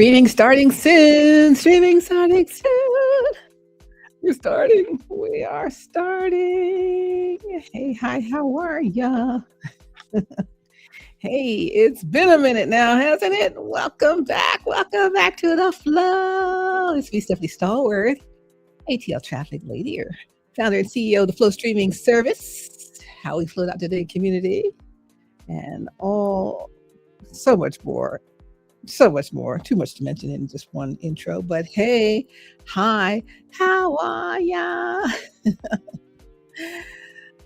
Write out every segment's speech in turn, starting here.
Streaming starting soon. Streaming starting soon. We're starting. We are starting. Hey, hi, how are ya? Hey, it's been a minute now, hasn't it? Welcome back. Welcome back to the flow. It's me, Stephanie Stallworth, ATL traffic lady, or founder and CEO of the Flow streaming service, HowWeFlow.Today community, and so much more. So much more. Too much to mention in just one intro. But hey, hi, how are ya?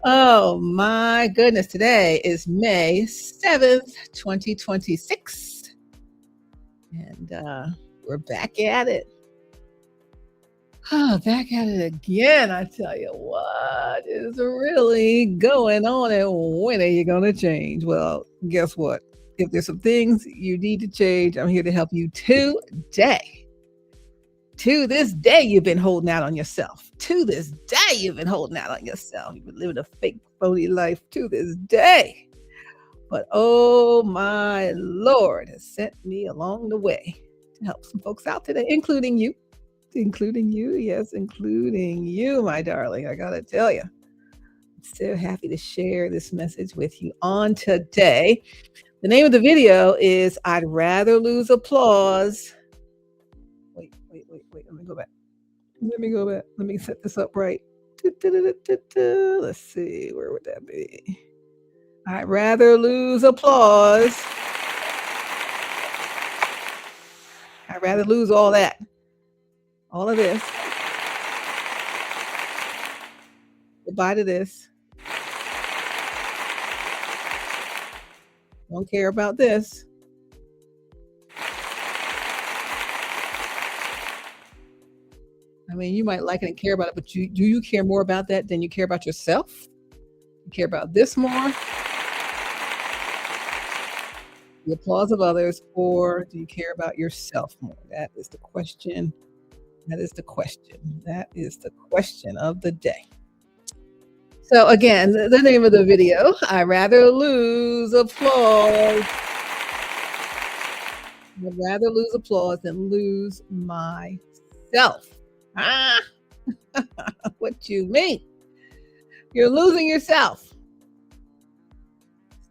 Oh my goodness. Today is May 7th, 2026. And we're back at it. Back at it again. I tell you what is really going on, and when are you going to change? Well, guess what? If there's some things you need to change, I'm here to help you today. To this day, you've been holding out on yourself. To this day, you've been holding out on yourself. You've been living a fake, phony life to this day. But oh my Lord has sent me along the way to help some folks out today, including you. Including you, yes, including you, my darling. I gotta tell you, I'm so happy to share this message with you on today. The name of the video is I'd Rather Lose Applause. Wait. Let me go back. Let me set this up right. Let's see. Where would that be? I'd rather lose applause. I'd rather lose all that. All of this. Goodbye to this. Don't care about this. I mean, you might like it and care about it, but do you care more about that than you care about yourself? You care about this more? The applause of others, or do you care about yourself more? That is the question. That is the question. That is the question of the day. So again, the name of the video, I'd rather lose applause. I'd rather lose applause than lose myself. What you mean? You're losing yourself.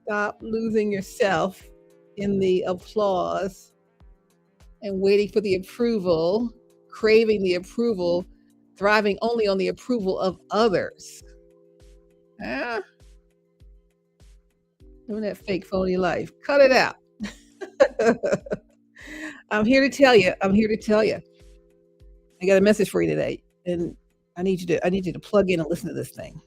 Stop losing yourself in the applause and waiting for the approval, craving the approval, thriving only on the approval of others. Living that fake, phony life. Cut it out. I'm here to tell you. I got a message for you today, and I need you to plug in and listen to this thing.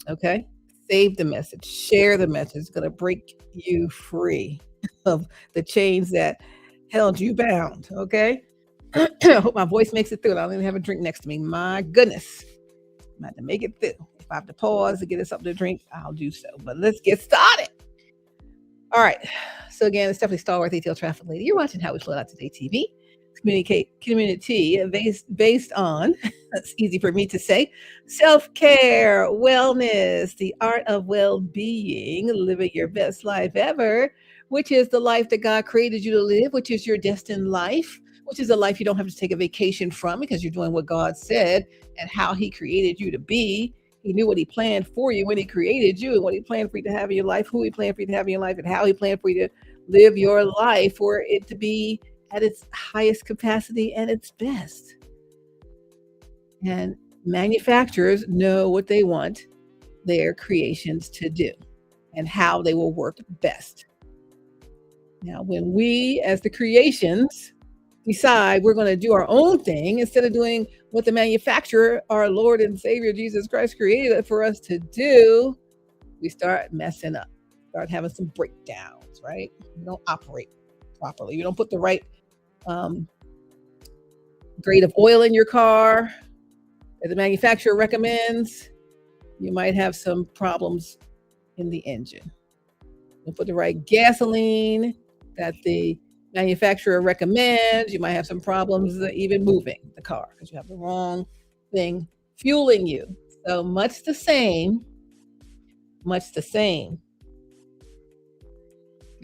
Okay? Save the message. Share the message. It's going to break you free of the chains that held you bound. Okay? I hope my voice makes it through. I don't even have a drink next to me. My goodness. I'm about to make it through. If I have to pause to get us something to drink, I'll do so. But let's get started. All right. So again, it's Stephanie Stallworth, ATL traffic lady. You're watching HowWeFlow.Today TV. Community based on, that's easy for me to say, self-care, wellness, the art of well-being, living your best life ever, which is the life that God created you to live, which is your destined life, which is a life you don't have to take a vacation from because you're doing what God said and how He created you to be. He knew what He planned for you when He created you and what He planned for you to have in your life, who He planned for you to have in your life, and how He planned for you to live your life for it to be at its highest capacity and its best. And manufacturers know what they want their creations to do and how they will work best. Now, when we as the creations decide we're going to do our own thing instead of doing what the manufacturer, our Lord and Savior Jesus Christ, created for us to do, we start messing up, start having some breakdowns, right? We don't operate properly. You don't put the right grade of oil in your car that the manufacturer recommends. You might have some problems in the engine. You put the right gasoline that the manufacturer recommends. You might have some problems even moving the car because you have the wrong thing fueling you. So much the same.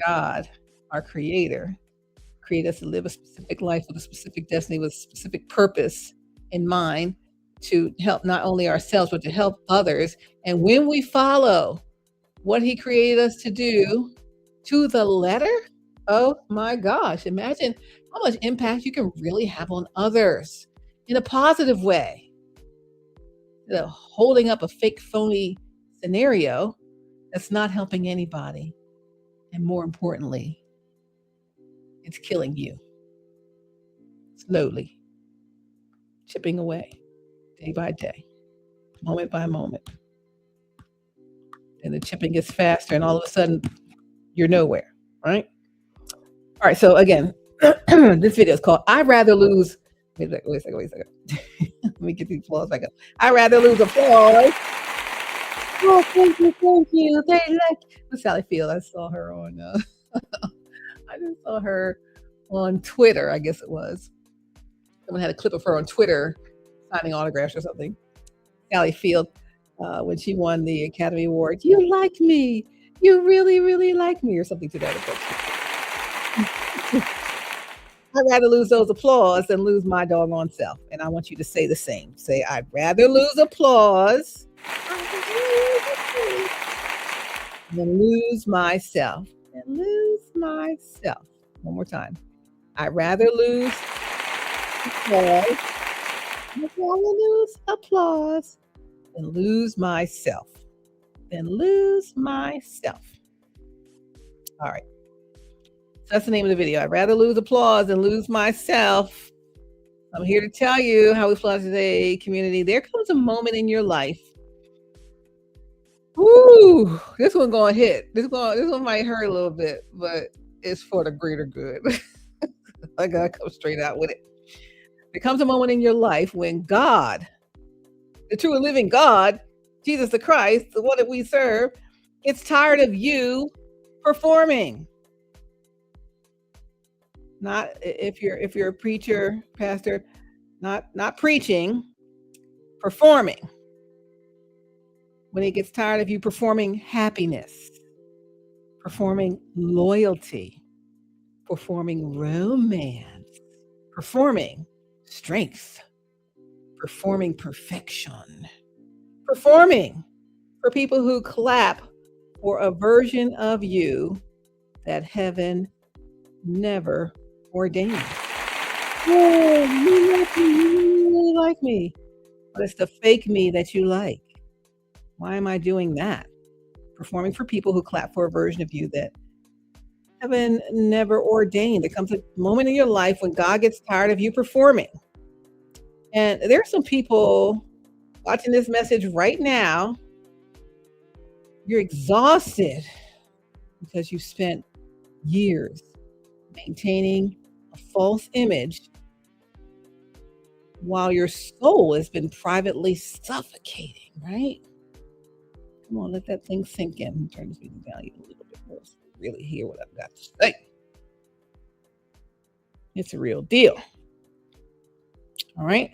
God, our creator, created us to live a specific life with a specific destiny, with a specific purpose in mind to help not only ourselves, but to help others. And when we follow what He created us to do to the letter, oh my gosh, imagine how much impact you can really have on others in a positive way. Holding up a fake, phony scenario that's not helping anybody. And more importantly, it's killing you slowly, chipping away day by day, moment by moment. And the chipping gets faster, and all of a sudden, you're nowhere, right? All right, so again, this video is called I'd Rather Lose. Wait a second. Let me get these applause back up. I'd rather lose applause. Oh, thank you. They like Sally Field. I saw her on. I just saw her on Twitter. I guess it was. Someone had a clip of her on Twitter signing autographs or something. Sally Field, when she won the Academy Award. You like me. You really, really like me, or something to that effect. I'd rather lose those applause than lose my doggone self. And I want you to say the same. Say, I'd rather lose applause than lose myself. And lose myself. One more time. I'd rather lose applause. I'd rather lose applause than lose myself. Than lose myself. All right. That's the name of the video. I'd rather lose applause than lose myself. I'm here to tell you, How We Flow Today community, there comes a moment in your life. Woo! This one gonna hit. This one might hurt a little bit, but it's for the greater good. I gotta come straight out with it. There comes a moment in your life when God, the true and living God, Jesus the Christ, the one that we serve, gets tired of you performing. Not if you're a preacher, pastor, not preaching, performing. When He gets tired of you performing happiness, performing loyalty, performing romance, performing strength, performing perfection, performing for people who clap for a version of you that heaven never ordained. Oh, you like me, you really like me. But it's the fake me that you like. Why am I doing that? Performing for people who clap for a version of you that heaven never ordained. There comes a moment in your life when God gets tired of you performing. And there are some people watching this message right now. You're exhausted because you spent years maintaining a false image while your soul has been privately suffocating, right? Come on, let that thing sink in. Turn this video down even a little bit more so you really hear what I've got to say. It's a real deal. All right.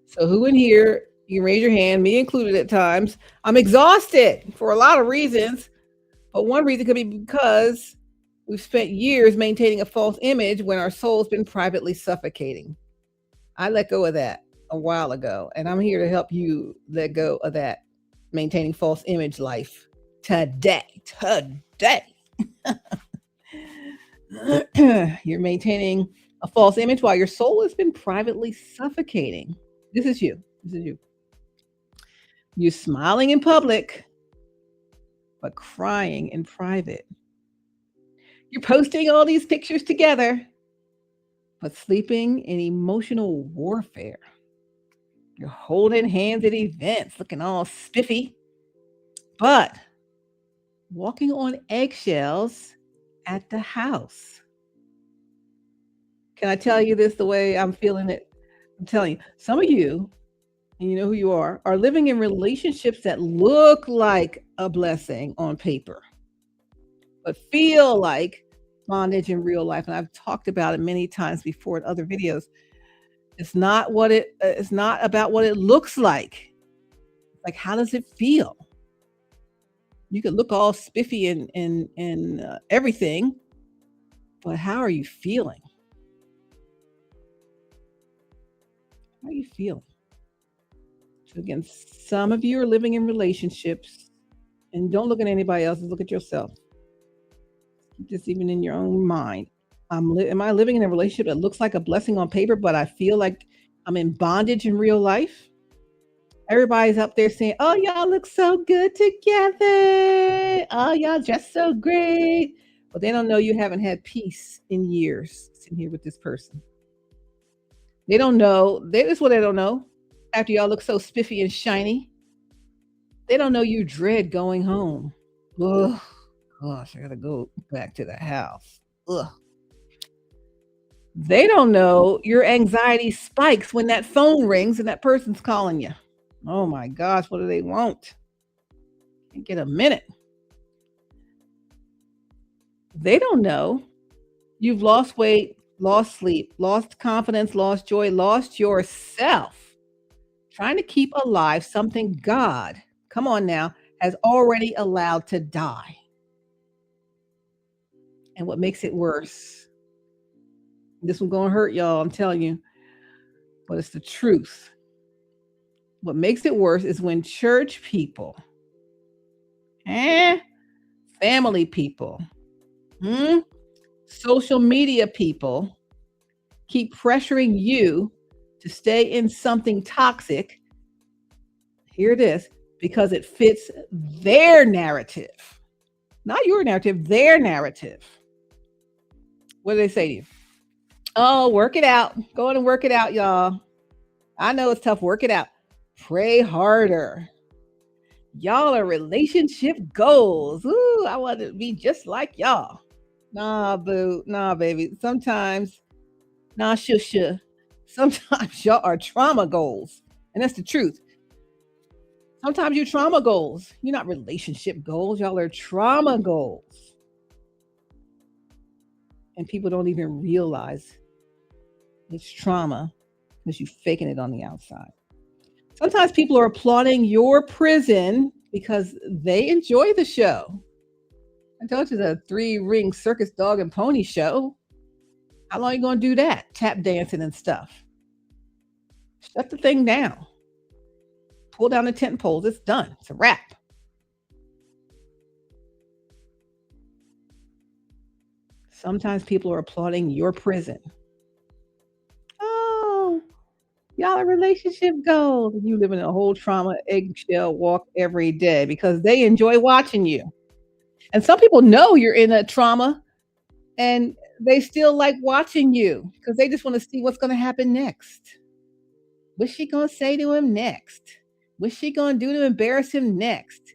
So who in here, you can raise your hand, me included at times. I'm exhausted for a lot of reasons. But one reason could be because we've spent years maintaining a false image when our soul's been privately suffocating. I let go of that a while ago, and I'm here to help you let go of that maintaining false image life today. You're maintaining a false image while your soul has been privately suffocating. This is you. You're smiling in public, but crying in private. You're posting all these pictures together, but sleeping in emotional warfare. You're holding hands at events, looking all spiffy, but walking on eggshells at the house. Can I tell you this the way I'm feeling it? I'm telling you, some of you, and you know who you are living in relationships that look like a blessing on paper, but feel like bondage in real life. And I've talked about it many times before in other videos. It's not about what it looks like. Like, how does it feel? You could look all spiffy and everything, but how are you feeling? How are you feeling? So again, some of you are living in relationships, and don't look at anybody else, look at yourself. Keep this even in your own mind. Am I living in a relationship that looks like a blessing on paper, but I feel like I'm in bondage in real life? Everybody's up there saying, "Oh, y'all look so good together. Oh, y'all dress so great." But they don't know you haven't had peace in years sitting here with this person. They don't know. This is what they don't know. After y'all look so spiffy and shiny, they don't know you dread going home. Ugh, gosh, I gotta go back to the house. Ugh. They don't know your anxiety spikes when that phone rings and that person's calling you. Oh my gosh, what do they want? Can't get a minute. They don't know you've lost weight, lost sleep, lost confidence, lost joy, lost yourself trying to keep alive something God, come on now, has already allowed to die. And what makes it worse, this one's gonna hurt y'all, I'm telling you, but it's the truth. What makes it worse is when church people, eh, family people, social media people keep pressuring you to stay in something toxic. Hear this, because it fits their narrative, not your narrative, their narrative. What do they say to you? Oh, work it out. Go on and work it out, y'all. I know it's tough. Work it out. Pray harder. Y'all are relationship goals. Ooh, I want to be just like y'all. Nah, boo. Nah, baby. Sometimes, nah, shusha. Sometimes y'all are trauma goals. And that's the truth. Sometimes you're trauma goals. You're not relationship goals. Y'all are trauma goals. And people don't even realize it's trauma because you're faking it on the outside. Sometimes people are applauding your prison because they enjoy the show. I told you the 3-ring circus dog and pony show. How long are you going to do that? Tap dancing and stuff. Shut the thing down. Pull down the tent poles. It's done. It's a wrap. Sometimes people are applauding your prison. Oh, y'all are relationship goals. And you live in a whole trauma eggshell walk every day because they enjoy watching you. And some people know you're in a trauma and they still like watching you because they just want to see what's going to happen next. What's she going to say to him next? What's she going to do to embarrass him next?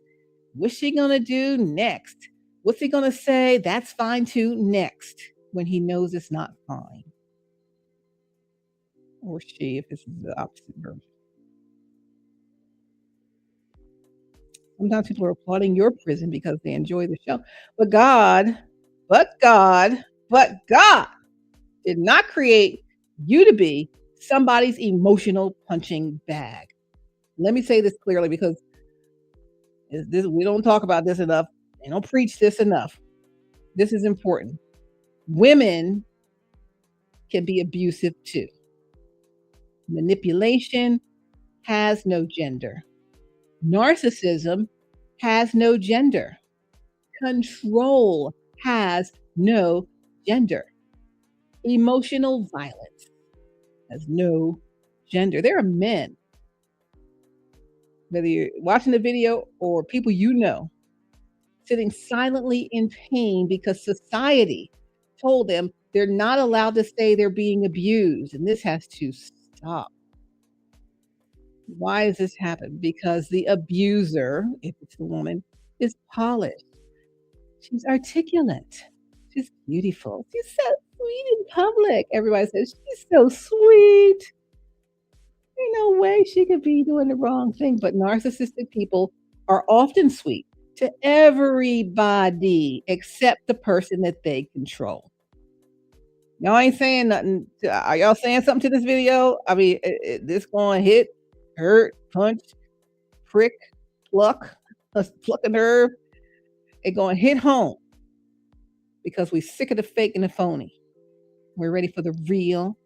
What's she going to do next? What's he going to say? That's fine too next when he knows it's not fine. Or she, if this is the opposite verb. Sometimes people are applauding your prison because they enjoy the show. But God, but God, but God did not create you to be somebody's emotional punching bag. Let me say this clearly because we don't talk about this enough. They don't preach this enough. This is important. Women can be abusive too. Manipulation has no gender. Narcissism has no gender. Control has no gender. Emotional violence has no gender. There are men, whether you're watching the video or people you know, sitting silently in pain because society told them they're not allowed to say they're being abused. And this has to stop. Why does this happen? Because the abuser, if it's the woman, is polished. She's articulate. She's beautiful. She's so sweet in public. Everybody says she's so sweet. Ain't no way she could be doing the wrong thing. But narcissistic people are often sweet to everybody except the person that they control. Y'all ain't saying nothing. Are y'all saying something to this video? I mean, this going to hit, hurt, punch, prick, pluck, pluck a nerve. It gonna hit home because we sick of the fake and the phony. We're ready for the real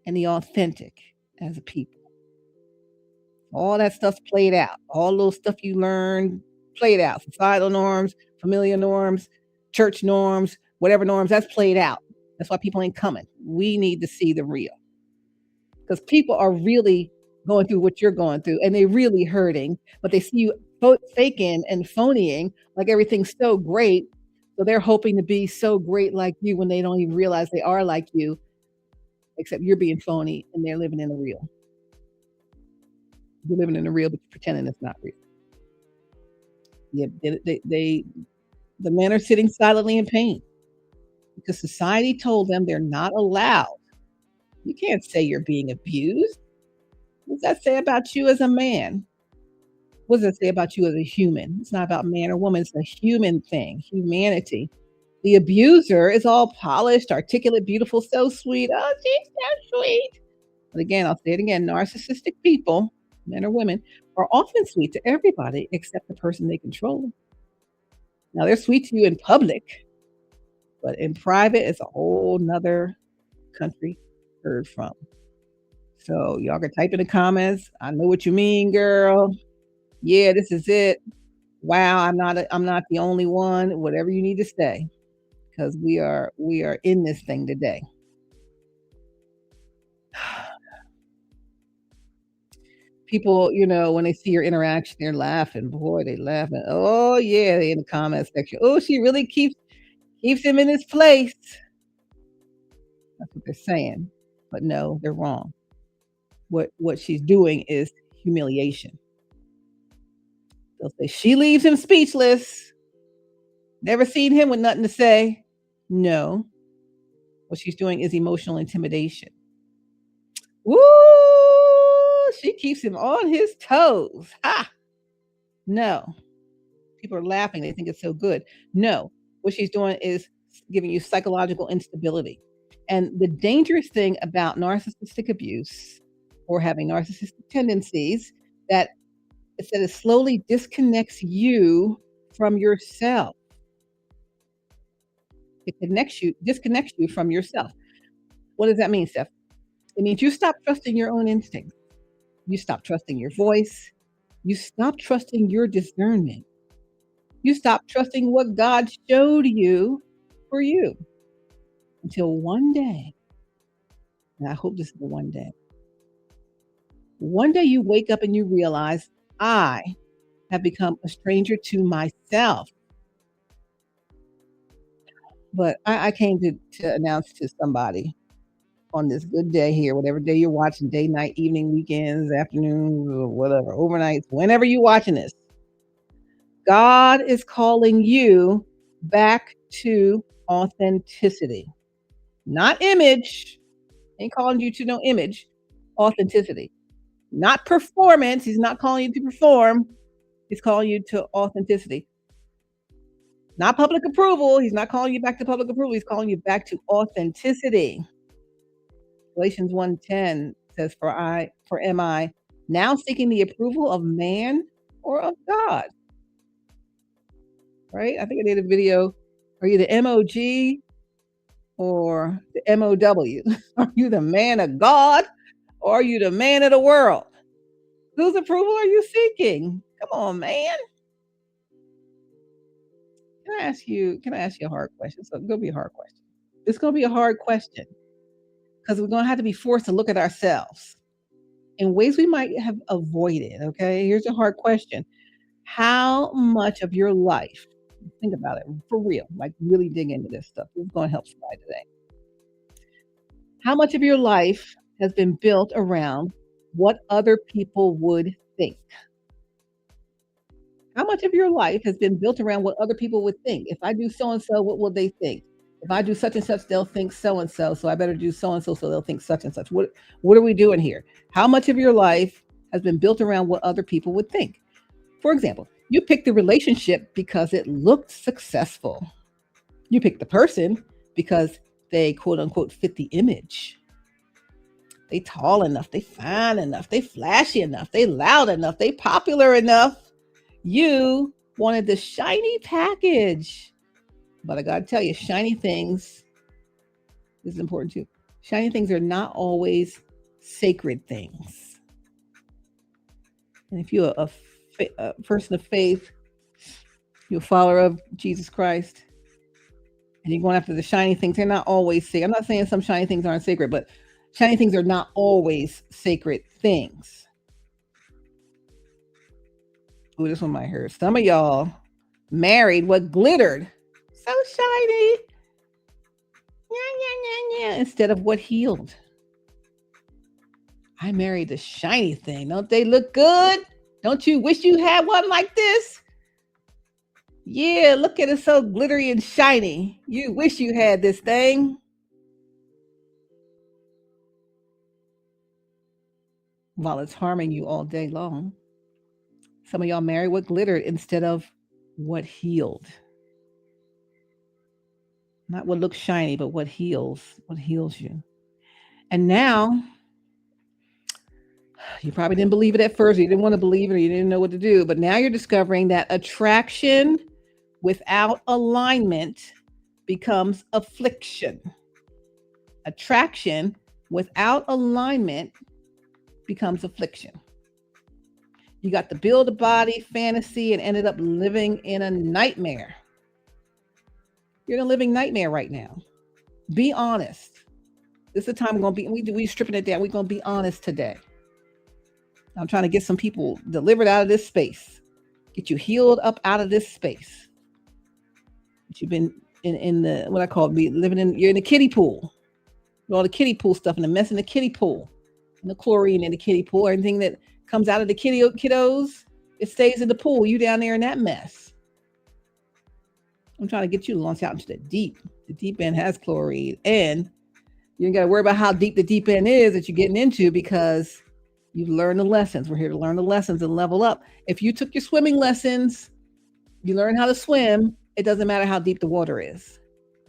and the authentic as a people. All that stuff's played out. All those stuff you learned played out. Societal norms, familiar norms, church norms, whatever norms, that's played out. That's why people ain't coming. We need to see the real. Because people are really going through what you're going through and they really hurting, but they see you faking and phonying like everything's so great. So they're hoping to be so great like you when they don't even realize they are like you, except you're being phony and they're living in the real. You're living in the real, but you're pretending it's not real. Yeah, the men are sitting silently in pain because society told them they're not allowed. You can't say you're being abused. What does that say about you as a man? What does it say about you as a human? It's not about man or woman, it's a human thing, humanity. The abuser is all polished, articulate, beautiful, so sweet. Oh, she's so sweet. But again, I'll say it again, narcissistic people, men or women, are often sweet to everybody except the person they control. Now they're sweet to you in public, but in private, it's a whole nother country heard from. So y'all can type in the comments. I know what you mean, girl. Yeah, this is it. Wow, I'm not the only one. Whatever you need to say, because we are in this thing today. People, when they see your interaction, they're laughing. Boy, they laughing. Oh yeah, they in the comment section. Oh, she really keeps him in his place. That's what they're saying. But no, they're wrong. What she's doing is humiliation. They'll say she leaves him speechless. Never seen him with nothing to say. No. What she's doing is emotional intimidation. Woo! She keeps him on his toes. Ha! No. People are laughing. They think it's so good. No. What she's doing is giving you psychological instability. And the dangerous thing about narcissistic abuse or having narcissistic tendencies that it slowly disconnects you from yourself. It disconnects you from yourself. What does that mean, Steph? It means you stop trusting your own instincts. You stop trusting your voice. You stop trusting your discernment. You stop trusting what God showed you for you until one day, and I hope this is the one day you wake up and you realize, I have become a stranger to myself. But I came to announce to somebody on this good day here, whatever day you're watching, day, night, evening, weekends, afternoons, or whatever, overnights, whenever you're watching this, God is calling you back to authenticity, not image. Ain't calling you to no image, authenticity, not performance. He's not calling you to perform. He's calling you to authenticity. Not public approval. He's not calling you back to public approval. He's calling you back to authenticity. Galatians 1:10 says, for am I now seeking the approval of man or of God? Right? I think I did a video. Are you the MOG or the MOW? Are you the man of God or are you the man of the world? Whose approval are you seeking? Come on, man. Can I ask you a hard question? So it's gonna be a hard question. It's gonna be a hard question because we're gonna have to be forced to look at ourselves in ways we might have avoided. Okay, here's a hard question. How much of your life, think about it for real, like really dig into this stuff. This is gonna help somebody today. How much of your life has been built around what other people would think? How much of your life has been built around what other people would think? If I do so and so, what will they think? If I do such and such, they'll think so and so. So I better do so and so, so they'll think such and such. What are we doing here? How much of your life has been built around what other people would think? For example, you picked the relationship because it looked successful. You picked the person because they quote unquote fit the image. They tall enough, they fine enough, they flashy enough, they loud enough, they popular enough. You wanted the shiny package. But I got to tell you, shiny things, this is important too. Shiny things are not always sacred things. And if you're a person of faith, you're a follower of Jesus Christ, and you're going after the shiny things, they're not always sacred. I'm not saying some shiny things aren't sacred, but shiny things are not always sacred things. Ooh, this one might hurt. Some of y'all married what glittered. So shiny. Instead of what healed. I married the shiny thing. Don't they look good? Don't you wish you had one like this? Yeah, look at it, so glittery and shiny. You wish you had this thing. While it's harming you all day long. Some of y'all married what glittered instead of what healed. Not what looks shiny, but what heals you. And now, you probably didn't believe it at first, or you didn't want to believe it, or you didn't know what to do, but now you're discovering that attraction without alignment becomes affliction. Attraction without alignment becomes affliction. You got to build a body fantasy and ended up living in a nightmare. You're in a living nightmare right now. Be honest. This is the time we're going to be, we stripping it down. We're going to be honest today. I'm trying to get some people delivered out of this space. Get you healed up out of this space. But you've been in the, what I call living in, you're in the kiddie pool. All the kiddie pool stuff and the mess in the kiddie pool. And the chlorine in the kiddie pool. Everything that comes out of the kiddos, it stays in the pool. You down there in that mess. I'm trying to get you to launch out into the deep. The deep end has chlorine. And you ain't got to worry about how deep the deep end is that you're getting into, because you've learned the lessons. We're here to learn the lessons and level up. If you took your swimming lessons, you learn how to swim, it doesn't matter how deep the water is.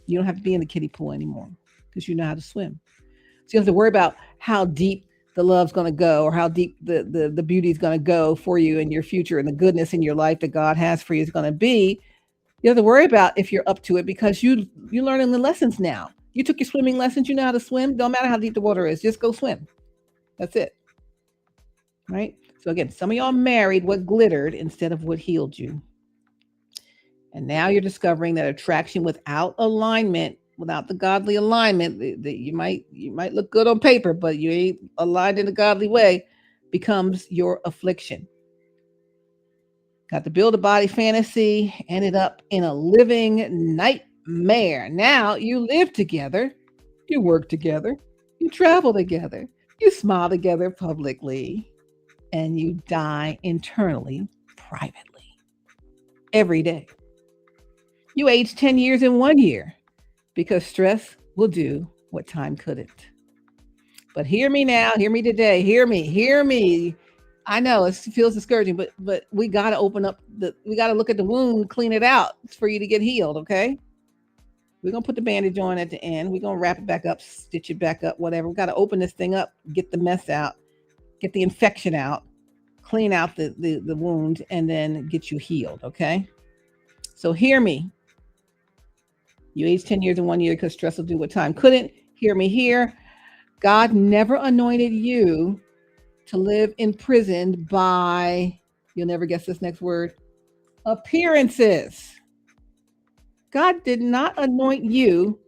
You don't have to be in the kiddie pool anymore because you know how to swim. So you don't have to worry about how deep the love's going to go, or how deep the beauty is going to go for you in your future, and the goodness in your life that God has for you is going to be. You have to worry about if you're up to it, because you're learning the lessons now. You took your swimming lessons. You know how to swim. Don't matter how deep the water is. Just go swim. That's it. Right? So again, some of y'all married what glittered instead of what healed you. And now you're discovering that attraction without alignment, without the godly alignment, that you might look good on paper, but you ain't aligned in a godly way, becomes your affliction. Got to build a body fantasy, ended up in a living nightmare. Now you live together, you work together, you travel together, you smile together publicly, and you die internally, privately, every day. You age 10 years in 1 year, because stress will do what time couldn't. But hear me now, hear me today, hear me. I know it feels discouraging, but we got to we got to look at the wound, clean it out for you to get healed, okay? We're going to put the bandage on at the end. We're going to wrap it back up, stitch it back up, whatever. We got to open this thing up, get the mess out, get the infection out, clean out the wound, and then get you healed, okay? So hear me. You aged 10 years in 1 year because stress will do what time couldn't. Hear me here. God never anointed you to live imprisoned by, you'll never guess this next word, appearances. God did not anoint you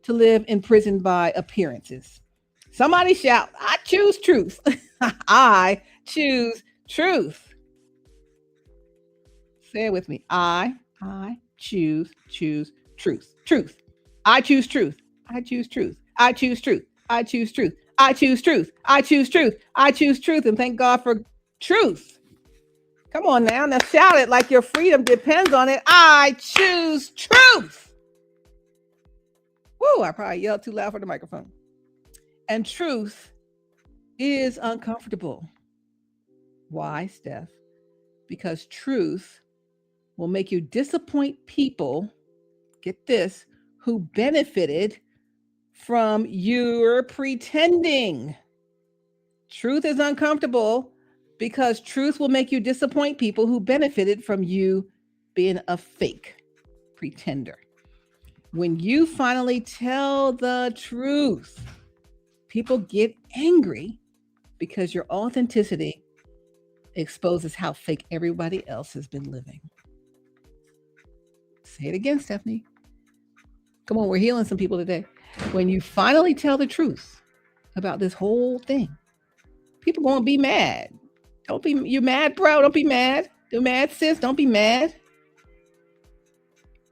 to live imprisoned by appearances. Somebody shout, I choose truth. I choose truth. Say it with me. I choose truth. Truth. I choose truth. I choose truth. I choose truth. I choose truth. I choose truth. I choose truth. I choose truth. And thank God for truth. Come on now. Now shout it like your freedom depends on it. I choose truth. Woo, I probably yelled too loud for the microphone. And truth is uncomfortable. Why, Steph? Because truth will make you disappoint people, get this, who benefited from your pretending. Truth is uncomfortable because truth will make you disappoint people who benefited from you being a fake pretender. When you finally tell the truth, people get angry because your authenticity exposes how fake everybody else has been living. Say it again, Stephanie. Come on, we're healing some people today. When you finally tell the truth about this whole thing, people gonna be mad. Don't be, you mad, bro? Don't be mad. You mad, sis? Don't be mad.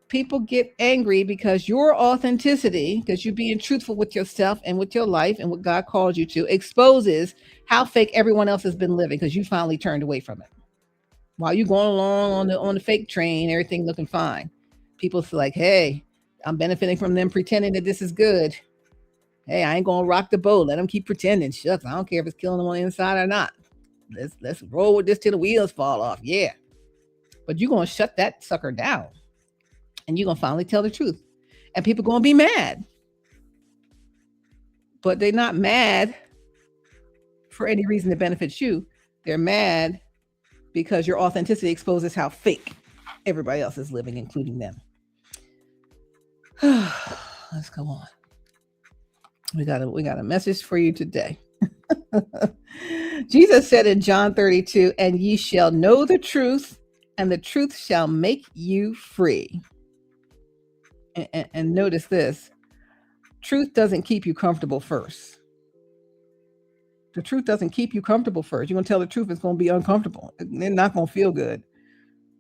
People get angry because your authenticity, because you're being truthful with yourself and with your life and what God called you to, exposes how fake everyone else has been living because you finally turned away from it. While you going along on the fake train, everything looking fine. People feel like, hey, I'm benefiting from them pretending that this is good. Hey, I ain't gonna rock the boat. Let them keep pretending. Shucks, I don't care if it's killing them on the inside or not. Let's roll with this till the wheels fall off. Yeah. But you're gonna shut that sucker down. And you're gonna finally tell the truth. And people gonna be mad. But they're not mad for any reason that benefits you. They're mad because your authenticity exposes how fake everybody else is living, including them. Let's go on. We got a message for you today. Jesus said in John 32, and ye shall know the truth, and the truth shall make you free. And notice this, truth doesn't keep you comfortable first. The truth doesn't keep you comfortable first. You're going to tell the truth, it's going to be uncomfortable. They're not going to feel good.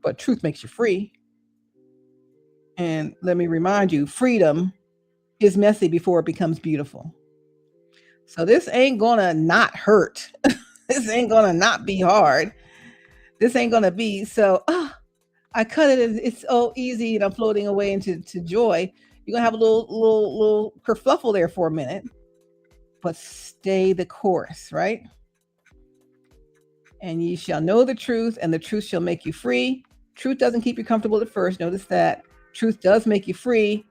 But truth makes you free. And let me remind you, freedom is messy before it becomes beautiful. So this ain't going to not hurt. This ain't going to not be hard. This ain't going to be so, I cut it and it's so easy and I'm floating away into joy. You're going to have a little kerfluffle there for a minute, but stay the course, right? And ye shall know the truth, and the truth shall make you free. Truth doesn't keep you comfortable at first. Notice that. Truth does make you free.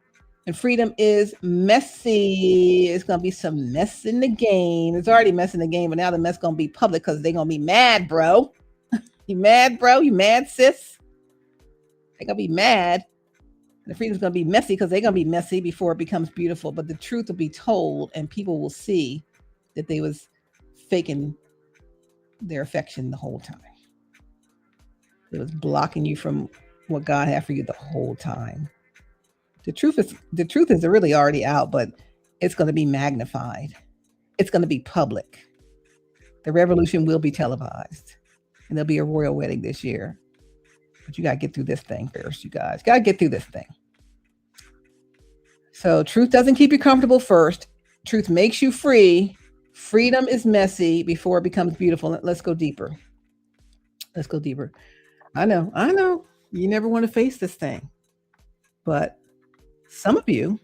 And freedom is messy. It's going to be some mess in the game. It's already mess in the game, but now the mess going to be public because they're going to be mad, bro. You mad, bro? You mad, sis? They're going to be mad. And the freedom's going to be messy because they're going to be messy before it becomes beautiful. But the truth will be told and people will see that they was faking their affection the whole time. It was blocking you from what God had for you the whole time. The truth is really already out, but it's going to be magnified. It's going to be public. The revolution will be televised. And there'll be a royal wedding this year. But you got to get through this thing first, you guys. Got to get through this thing. So truth doesn't keep you comfortable first. Truth makes you free. Freedom is messy before it becomes beautiful. Let's go deeper. Let's go deeper. I know. You never want to face this thing. But some of you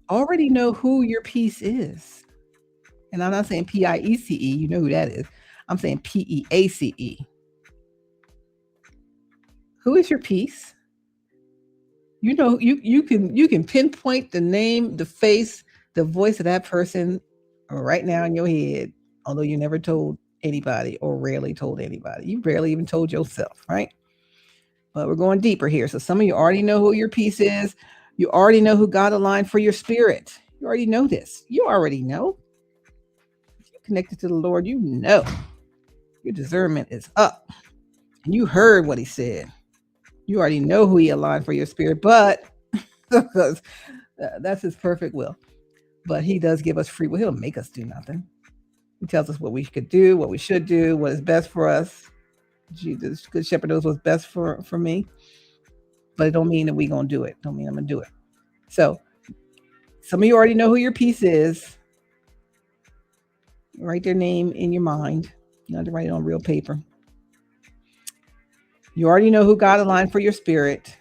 already know who your peace is. And I'm not saying PIECE, you know who that is. I'm saying PEACE. Who is your peace? You know, you can pinpoint the name, the face, the voice of that person right now in your head, although you never told anybody or rarely told anybody. You barely even told yourself, right? But we're going deeper here. So some of you already know who your peace is. You already know who God aligned for your spirit. You already know this. You already know. If you're connected to the Lord, you know your discernment is up. And you heard what he said. You already know who he aligned for your spirit, but because that's his perfect will. But he does give us free will. He'll make us do nothing. He tells us what we could do, what we should do, what is best for us. Jesus, good shepherd knows what's best for me. But it don't mean that we're going to do it. Don't mean I'm going to do it. So some of you already know who your peace is. Write their name in your mind. You don't have to write it on real paper. You already know who God aligned for your spirit.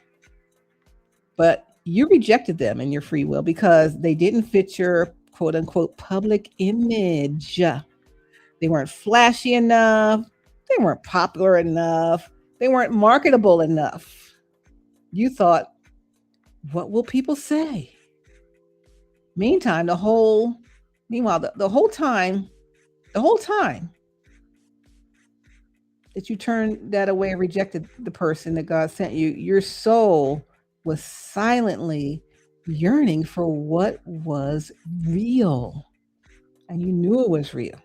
But you rejected them in your free will because they didn't fit your quote unquote public image. They weren't flashy enough. They weren't popular enough. They weren't marketable enough. You thought, what will people say? Meantime, the whole time, that you turned that away and rejected the person that God sent you, your soul was silently yearning for what was real. And you knew it was real.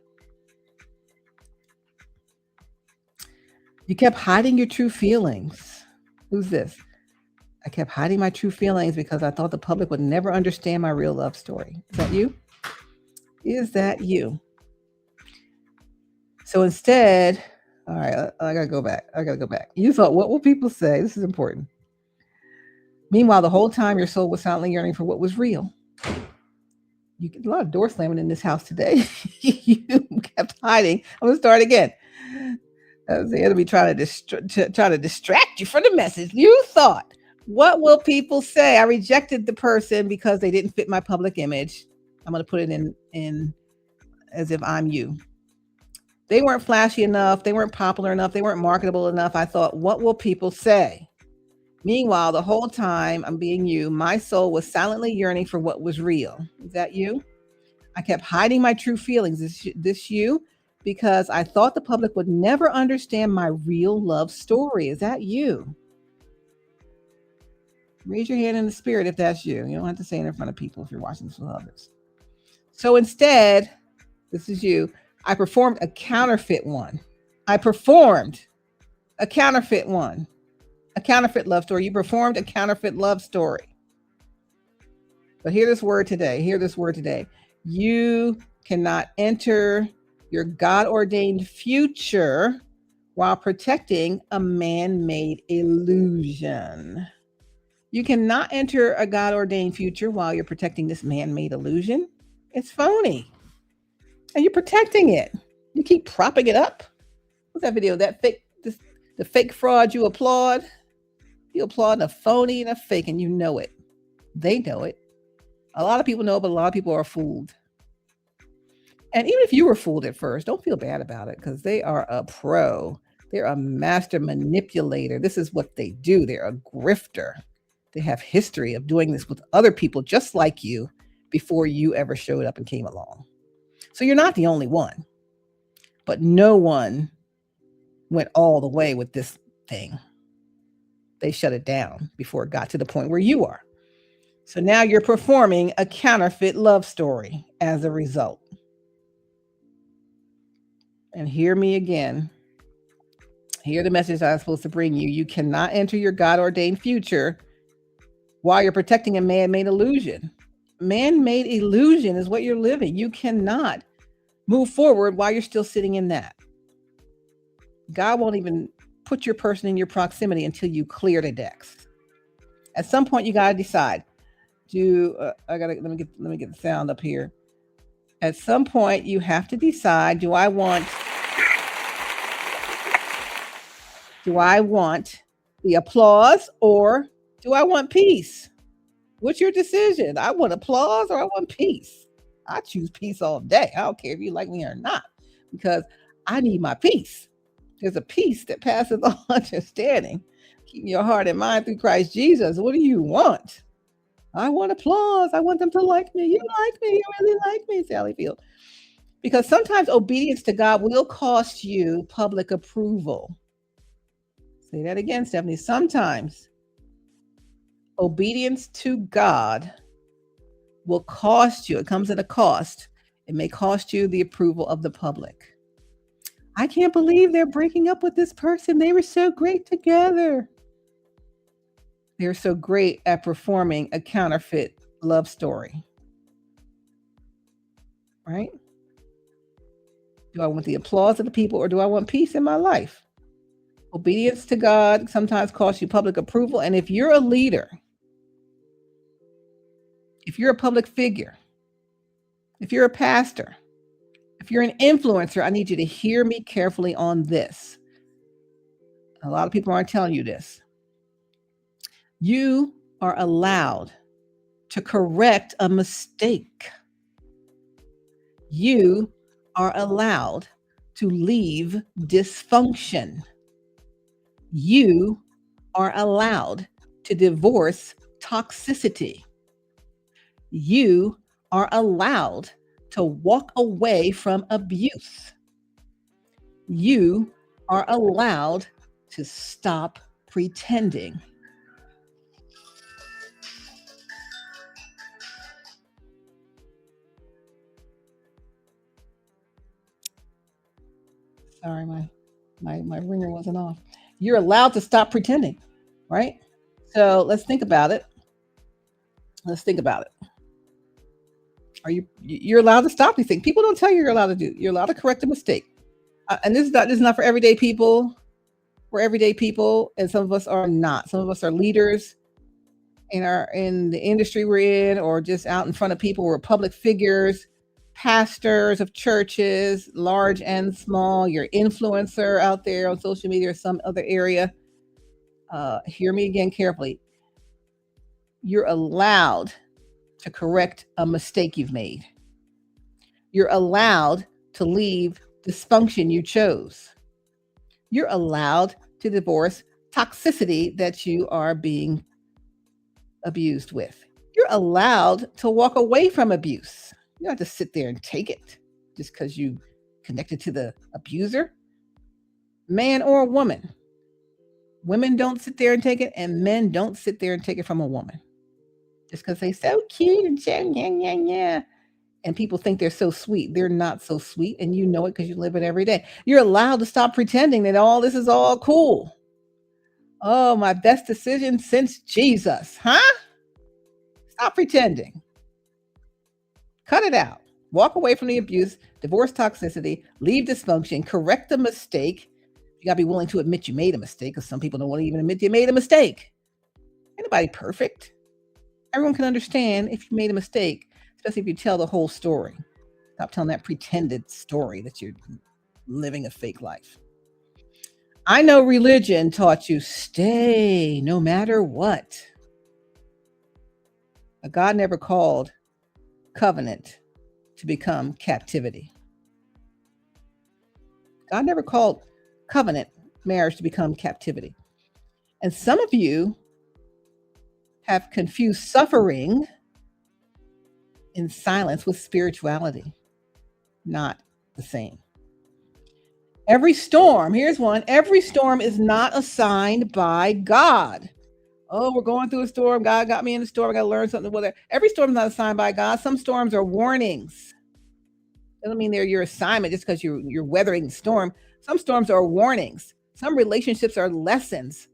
You kept hiding your true feelings. Who's this? I kept hiding my true feelings because I thought the public would never understand my real love story. Is that you? Is that you? So instead, all right, I gotta go back. You thought, what will people say? This is important. Meanwhile, the whole time your soul was silently yearning for what was real. You get a lot of door slamming in this house today. You kept hiding. I'm gonna start again. The enemy trying to distract you from the message. You thought, what will people say? I rejected the person because they didn't fit my public image. I'm gonna put it in as if I'm you. They weren't flashy enough. They weren't popular enough. They weren't marketable enough. I thought, what will people say? Meanwhile, the whole time I'm being you, my soul was silently yearning for what was real. Is that you? I kept hiding my true feelings. Is this you? Because I thought the public would never understand my real love story. Is that you? Raise your hand in the spirit if that's you. You don't have to say it in front of people if you're watching this with others. So instead, this is you. I performed a counterfeit one. A counterfeit love story. You performed a counterfeit love story. But hear this word today. You cannot enter your God-ordained future while protecting a man-made illusion. You cannot enter a God-ordained future while you're protecting this man-made illusion. It's phony. And you're protecting it. You keep propping it up. What's that video? The fake fraud you applaud. You applaud a phony and a fake, and you know it. They know it. A lot of people know, but a lot of people are fooled. And even if you were fooled at first, don't feel bad about it, because they are a pro. They're a master manipulator. This is what they do. They're a grifter. They have history of doing this with other people just like you before you ever showed up and came along. So you're not the only one, but no one went all the way with this thing. They shut it down before it got to the point where you are. So now you're performing a counterfeit love story as a result. And hear me again. Hear the message I'm supposed to bring you. You cannot enter your God-ordained future while you're protecting a man-made illusion. Man-made illusion is what you're living. You cannot move forward while you're still sitting in that. God won't even put your person in your proximity until you clear the decks. At some point, you got to decide. Let me get the sound up here. At some point, you have to decide, do I want the applause or do I want peace? What's your decision? I want applause or I want peace. I choose peace all day. I don't care if you like me or not, because I need my peace. There's a peace that passes all understanding. Keep your heart and mind through Christ Jesus. What do you want? I want applause. I want them to like me. You like me. You really like me, Sally Field. Because sometimes obedience to God will cost you public approval. Say that again, Stephanie. Sometimes obedience to God will cost you. It comes at a cost. It may cost you the approval of the public. I can't believe they're breaking up with this person. They were so great together. They're so great at performing a counterfeit love story. Right? Do I want the applause of the people or do I want peace in my life? Obedience to God sometimes costs you public approval. And if you're a leader, if you're a public figure, if you're a pastor, if you're an influencer, I need you to hear me carefully on this. A lot of people aren't telling you this. You are allowed to correct a mistake. You are allowed to leave dysfunction. You are allowed to divorce toxicity. You are allowed to walk away from abuse. You are allowed to stop pretending. Sorry, my ringer wasn't off. You're allowed to stop pretending, right? So let's think about it. Let's think about it. You're allowed to stop these things? People don't tell you you're allowed to do. You're allowed to correct a mistake. And this is not for everyday people. We're everyday people, and some of us are not. Some of us are leaders in the industry we're in, or just out in front of people. We're public figures, pastors of churches, large and small. You're influencer out there on social media or some other area. Hear me again carefully. You're allowed to correct a mistake you've made. You're allowed to leave dysfunction you chose. You're allowed to divorce toxicity that you are being abused with. You're allowed to walk away from abuse. You don't have to sit there and take it just because you connected to the abuser, man or woman. Women don't sit there and take it, and men don't sit there and take it from a woman. Just because they're so cute and so yeah. And people think they're so sweet. They're not so sweet, and you know it because you live it every day. You're allowed to stop pretending that all this is all cool. Oh, my best decision since Jesus, huh? Stop pretending. Cut it out. Walk away from the abuse, divorce toxicity, leave dysfunction, correct the mistake. You gotta be willing to admit you made a mistake, because some people don't want to even admit you made a mistake. Ain't nobody perfect. Everyone can understand if you made a mistake, especially if you tell the whole story. Stop telling that pretended story that you're living a fake life. I know religion taught you stay no matter what. But God never called covenant to become captivity. God never called covenant marriage to become captivity. And some of you have confused suffering in silence with spirituality. Not the same. Every storm, here's one, every storm is not assigned by God. Oh, we're going through a storm. God got me in the storm. I got to learn something. Well, every storm is not assigned by God. Some storms are warnings. Doesn't mean they're your assignment just because you're weathering the storm. Some storms are warnings. Some relationships are lessons.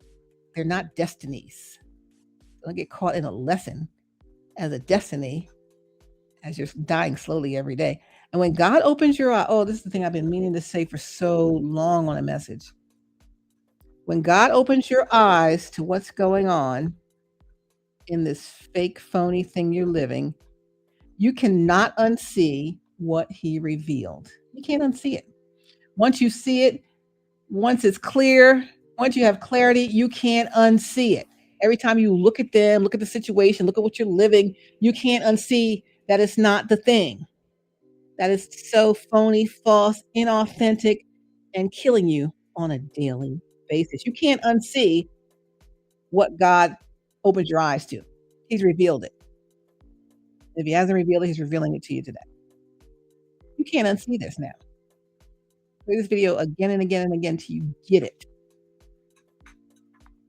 They're not destinies. Don't get caught in a lesson as a destiny as you're dying slowly every day. And when God opens your eye, oh, this is the thing I've been meaning to say for so long on a message. When God opens your eyes to what's going on in this fake, phony thing you're living, you cannot unsee what he revealed. You can't unsee it. Once you see it, once it's clear, once you have clarity, you can't unsee it. Every time you look at them, look at the situation, look at what you're living, you can't unsee that it's not the thing. That is so phony, false, inauthentic, and killing you on a daily basis. You can't unsee what God opened your eyes to. He's revealed it. If he hasn't revealed it, he's revealing it to you today. You can't unsee this now. Play this video again and again and again till you get it.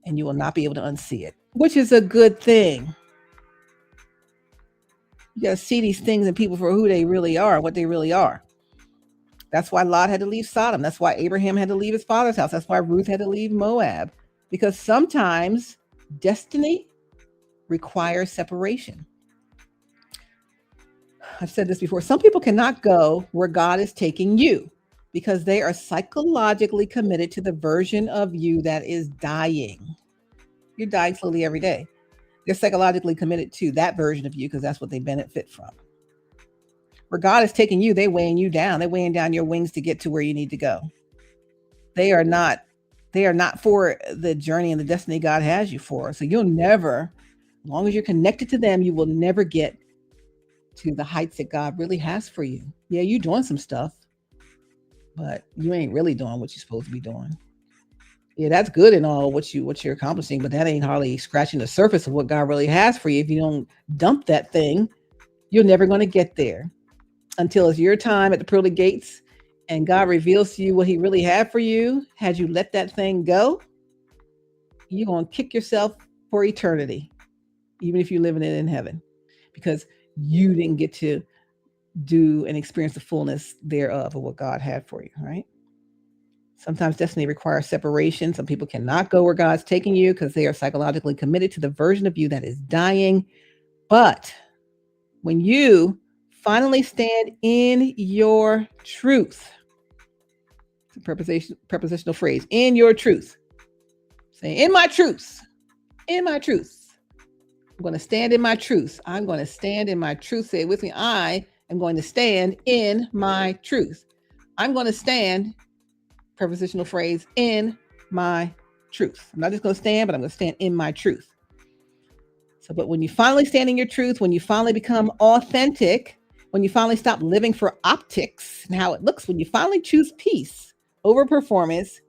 And you will not be able to unsee it, which is a good thing. You got to see these things and people for who they really are, what they really are. That's why Lot had to leave Sodom. That's why Abraham had to leave his father's house. That's why Ruth had to leave Moab. Because sometimes destiny requires separation. I've said this before. Some people cannot go where God is taking you because they are psychologically committed to the version of you that is dying. You're dying slowly every day. They're psychologically committed to that version of you because that's what they benefit from. Where God is taking you, they're weighing you down. They're weighing down your wings to get to where you need to go. They are not for the journey and the destiny God has you for. So you'll never, as long as you're connected to them, you will never get to the heights that God really has for you. Yeah, you're doing some stuff, but you ain't really doing what you're supposed to be doing. Yeah, that's good and all what you're accomplishing, but that ain't hardly scratching the surface of what God really has for you. If you don't dump that thing, you're never going to get there until it's your time at the pearly gates and God reveals to you what he really had for you, had you let that thing go, you're going to kick yourself for eternity, even if you're living it in heaven, because you didn't get to do and experience the fullness thereof of what God had for you, right? Sometimes destiny requires separation. Some people cannot go where God's taking you because they are psychologically committed to the version of you that is dying. But when you finally stand in your truth, it's a prepositional phrase, in your truth. Say, in my truth, in my truth. I'm going to stand in my truth. I'm going to stand in my truth. Say it with me. I am going to stand in my truth. I'm going to stand, prepositional phrase, in my truth. I'm not just going to stand, but I'm going to stand in my truth. So, but when you finally stand in your truth, when you finally become authentic, when you finally stop living for optics and how it looks, when you finally choose peace over performance,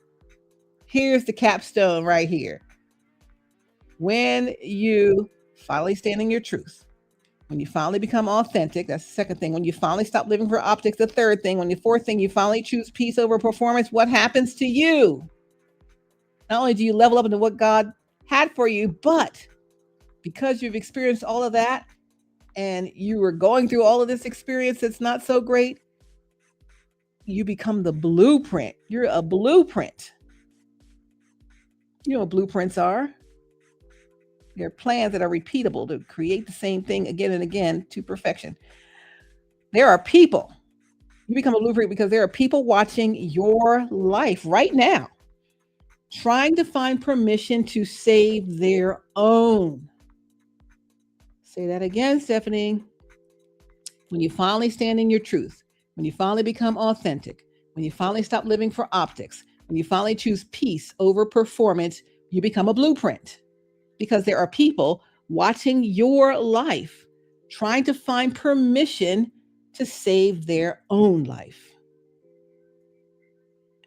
here's the capstone right here. When you finally stand in your truth, when you finally become authentic, that's the second thing. When you finally stop living for optics, the third thing. When the fourth thing, you finally choose peace over performance, what happens to you? Not only do you level up into what God had for you, but because you've experienced all of that and you were going through all of this experience that's not so great, you become the blueprint. You're a blueprint. You know what blueprints are? They're plans that are repeatable to create the same thing again and again to perfection. There are people. You become a blueprint because there are people watching your life right now, trying to find permission to save their own. Say that again, Stephanie. When you finally stand in your truth, when you finally become authentic, when you finally stop living for optics, when you finally choose peace over performance, you become a blueprint. Because there are people watching your life, trying to find permission to save their own life.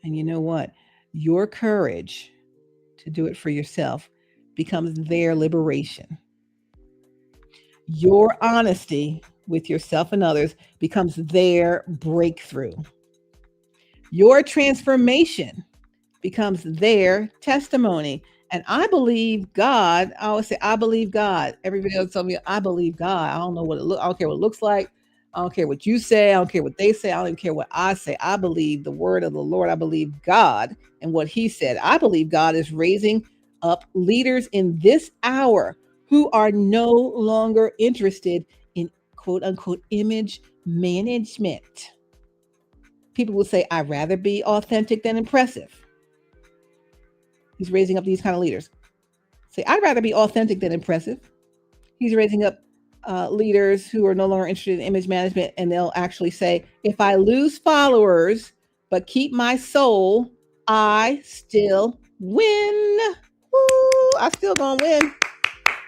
And you know what? Your courage to do it for yourself becomes their liberation. Your honesty with yourself and others becomes their breakthrough. Your transformation becomes their testimony. And I believe God. I always say, I believe God. Everybody else tell me, I believe God. I don't know what it looks. I don't care what it looks like. I don't care what you say. I don't care what they say. I don't even care what I say. I believe the word of the Lord. I believe God and what he said. I believe God is raising up leaders in this hour who are no longer interested in quote unquote image management. People will say, I'd rather be authentic than impressive. He's raising up these kind of leaders. Say, I'd rather be authentic than impressive. He's raising up leaders who are no longer interested in image management, and they'll actually say, if I lose followers but keep my soul, I still win. Woo, I still gonna win.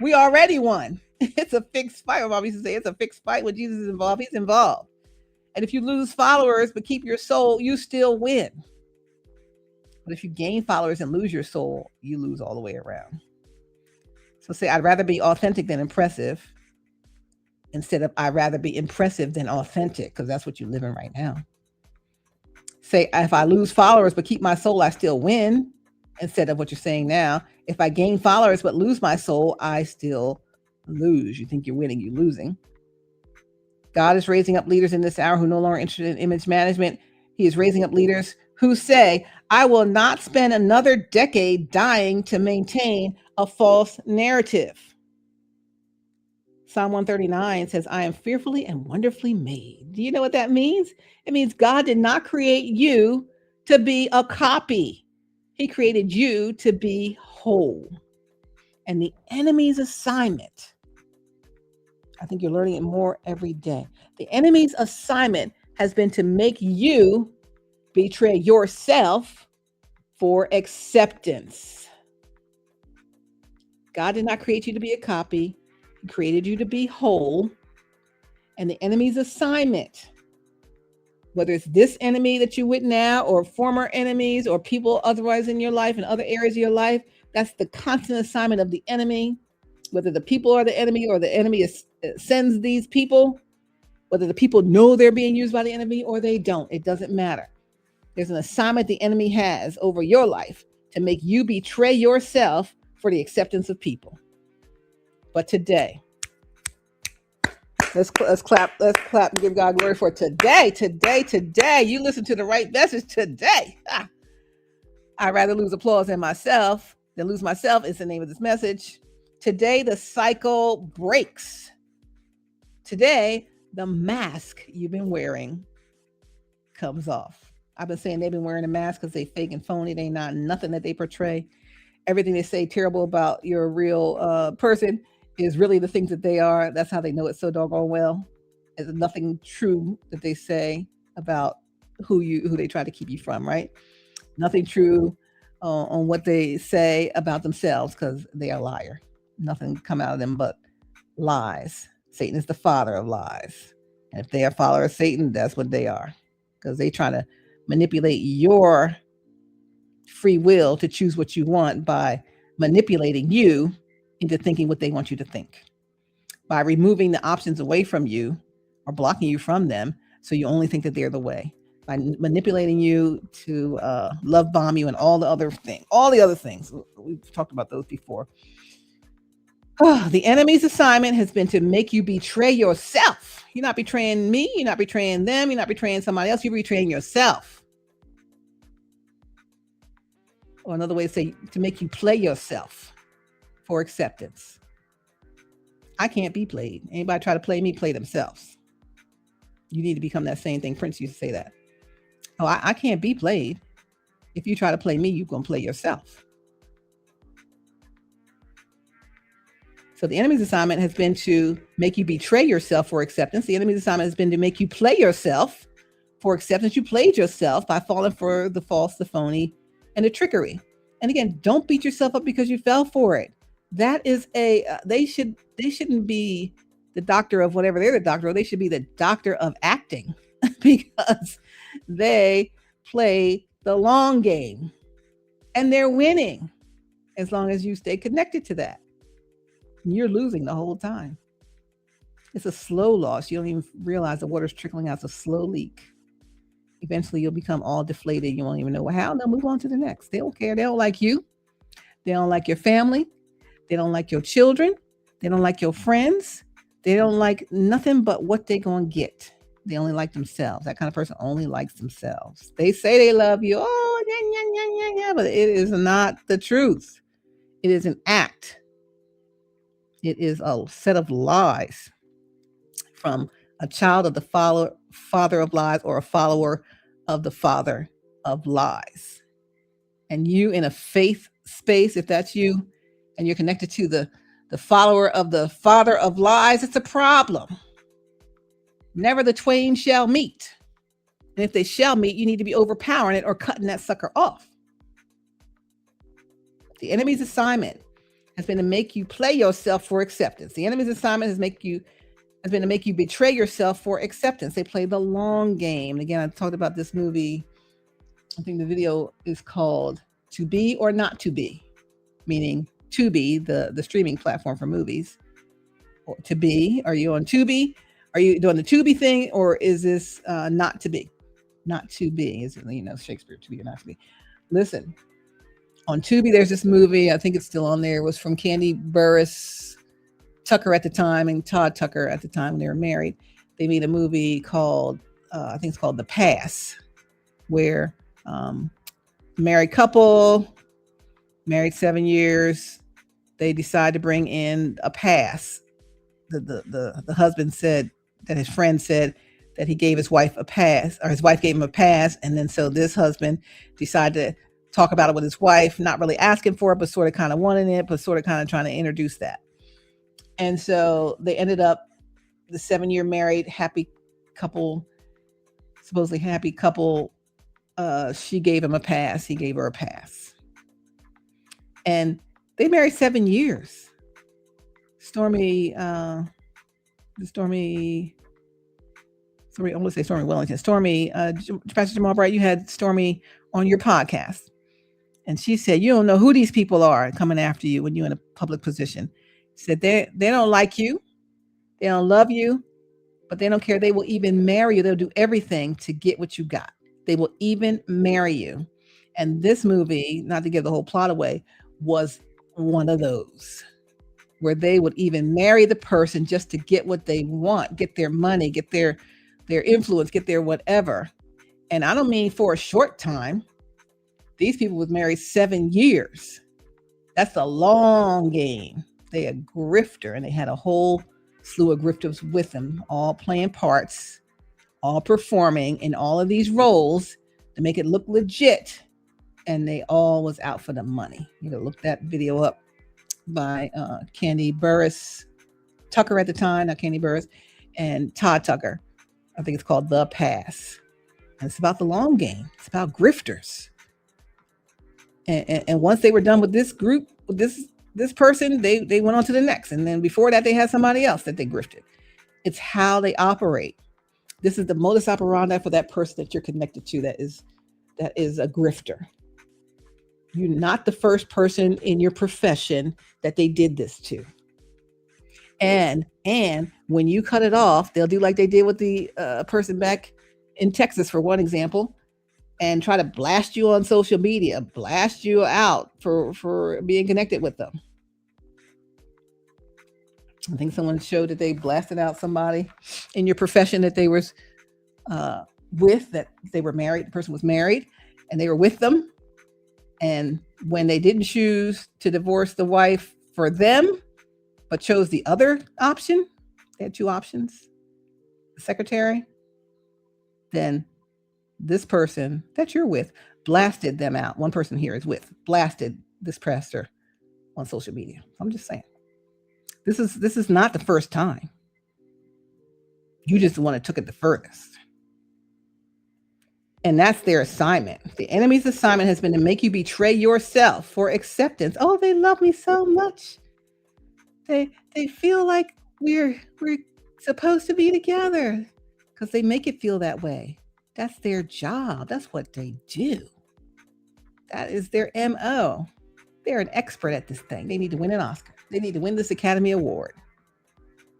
We already won. It's a fixed fight. My mom used to say, it's a fixed fight. When Jesus is involved, he's involved. And if you lose followers but keep your soul, you still win. But if you gain followers and lose your soul, you lose all the way around. So say, I'd rather be authentic than impressive, instead of I'd rather be impressive than authentic, because that's what you're living right now. Say, if I lose followers but keep my soul, I still win, instead of what you're saying now. If I gain followers but lose my soul, I still lose. You think you're winning, you're losing. God is raising up leaders in this hour who are no longer interested in image management. He is raising up leaders who say, I will not spend another decade dying to maintain a false narrative. Psalm 139 says, I am fearfully and wonderfully made. Do you know what that means? It means God did not create you to be a copy. He created you to be whole. And the enemy's assignment, I think you're learning it more every day. The enemy's assignment has been to make you betray yourself for acceptance. God did not create you to be a copy. He created you to be whole. And the enemy's assignment, whether it's this enemy that you're with now or former enemies or people otherwise in your life and other areas of your life, that's the constant assignment of the enemy. Whether the people are the enemy or the enemy sends these people, whether the people know they're being used by the enemy or they don't, it doesn't matter. There's an assignment the enemy has over your life to make you betray yourself for the acceptance of people. But today, let's clap and give God glory for today. You listen to the right message today. I'd rather lose applause than lose myself is the name of this message. Today, the cycle breaks. Today, the mask you've been wearing comes off. I've been saying they've been wearing a mask because they fake and phony. They not nothing that they portray. Everything they say terrible about your real person is really the things that they are. That's how they know it so doggone well. There's nothing true that they say about who they try to keep you from, right? Nothing true on what they say about themselves, because they are a liar. Nothing come out of them but lies. Satan is the father of lies. And if they are follower of Satan, that's what they are. Because they try to manipulate your free will to choose what you want by manipulating you into thinking what they want you to think. By removing the options away from you or blocking you from them, so you only think that they're the way. By manipulating you to love bomb you and all the other things. We've talked about those before. The enemy's assignment has been to make you betray yourself. You're not betraying me. You're not betraying them. You're not betraying somebody else. You're betraying yourself. Or another way to say, to make you play yourself for acceptance. I can't be played. Anybody try to play me, play themselves. You need to become that same thing. Prince used to say that. Oh, I can't be played. If you try to play me, you're going to play yourself. So the enemy's assignment has been to make you betray yourself for acceptance. The enemy's assignment has been to make you play yourself for acceptance. You played yourself by falling for the false, the phony, and the trickery. And again, don't beat yourself up because you fell for it. That is they shouldn't be the doctor of whatever they're the doctor of. They should be the doctor of acting because they play the long game and they're winning as long as you stay connected to that. You're losing the whole time. It's a slow loss. You don't even realize the water's trickling out. It's a slow leak. Eventually, you'll become all deflated. You won't even know how. They'll move on to the next. They don't care. They don't like you. They don't like your family. They don't like your children. They don't like your friends. They don't like nothing but what they're going to get. They only like themselves. That kind of person only likes themselves. They say they love you. Oh, yeah, but it is not the truth. It is an act. It is a set of lies from a child of the father of lies, or a follower of the father of lies. And you in a faith space, if that's you, and you're connected to the follower of the father of lies, it's a problem. Never the twain shall meet. And if they shall meet, you need to be overpowering it or cutting that sucker off. The enemy's assignment has been to make you play yourself for acceptance. The enemy's assignment has been to make you betray yourself for acceptance. They play the long game. And again, I talked about this movie. I think the video is called To Be or Not to Be, meaning Tubi, the streaming platform for movies. Or to be, are you on Tubi? Are you doing the Tubi thing, or is this not to be? Not to be, is it, Shakespeare, to be or not to be. Listen, on Tubi, there's this movie, I think it's still on there. It was from Candy Burris Tucker at the time and Todd Tucker at the time when they were married. They made a movie called, I think it's called The Pass, where married couple, married 7 years, they decide to bring in a pass. The husband said that his friend said that he gave his wife a pass, or his wife gave him a pass. And then so this husband decided to talk about it with his wife, not really asking for it, but sort of kind of wanting it, but sort of kind of trying to introduce that. And so they ended up, the 7-year married, happy couple, supposedly happy couple. She gave him a pass. He gave her a pass. And they married 7 years. Stormy, I want to say Stormy Wellington. Stormy, Pastor Jamal Bright, you had Stormy on your podcast. And she said, you don't know who these people are coming after you when you're in a public position. She said, they don't like you. They don't love you, but they don't care. They will even marry you. They'll do everything to get what you got. They will even marry you. And this movie, not to give the whole plot away, was one of those where they would even marry the person just to get what they want, get their money, get their influence, get their whatever. And I don't mean for a short time. These people was married 7 years. That's a long game. They a grifter, and they had a whole slew of grifters with them, all playing parts, all performing in all of these roles to make it look legit. And they all was out for the money. You know, look that video up by Candy Burris Tucker at the time, not Candy Burris, and Todd Tucker. I think it's called The Pass. And it's about the long game. It's about grifters. And once they were done with this group, with this person, they went on to the next. And then before that, they had somebody else that they grifted. It's how they operate. This is the modus operandi for that person that you're connected to that is a grifter. You're not the first person in your profession that they did this to. And when you cut it off, they'll do like they did with the person back in Texas, for one example, and try to blast you on social media, blast you out for being connected with them. I think someone showed that they blasted out somebody in your profession that they were with, that they were married. The person was married and they were with them. And when they didn't choose to divorce the wife for them, but chose the other option, they had two options, the secretary, then this person that you're with blasted them out. One person here is with, blasted this pastor on social media. I'm just saying, this is not the first time. You just the one that took it the furthest. And that's their assignment. The enemy's assignment has been to make you betray yourself for acceptance. Oh, they love me so much. They feel like we're supposed to be together, because they make it feel that way. That's their job. That's what they do. That is their MO. They're an expert at this thing. They need to win an Oscar. They need to win this Academy Award.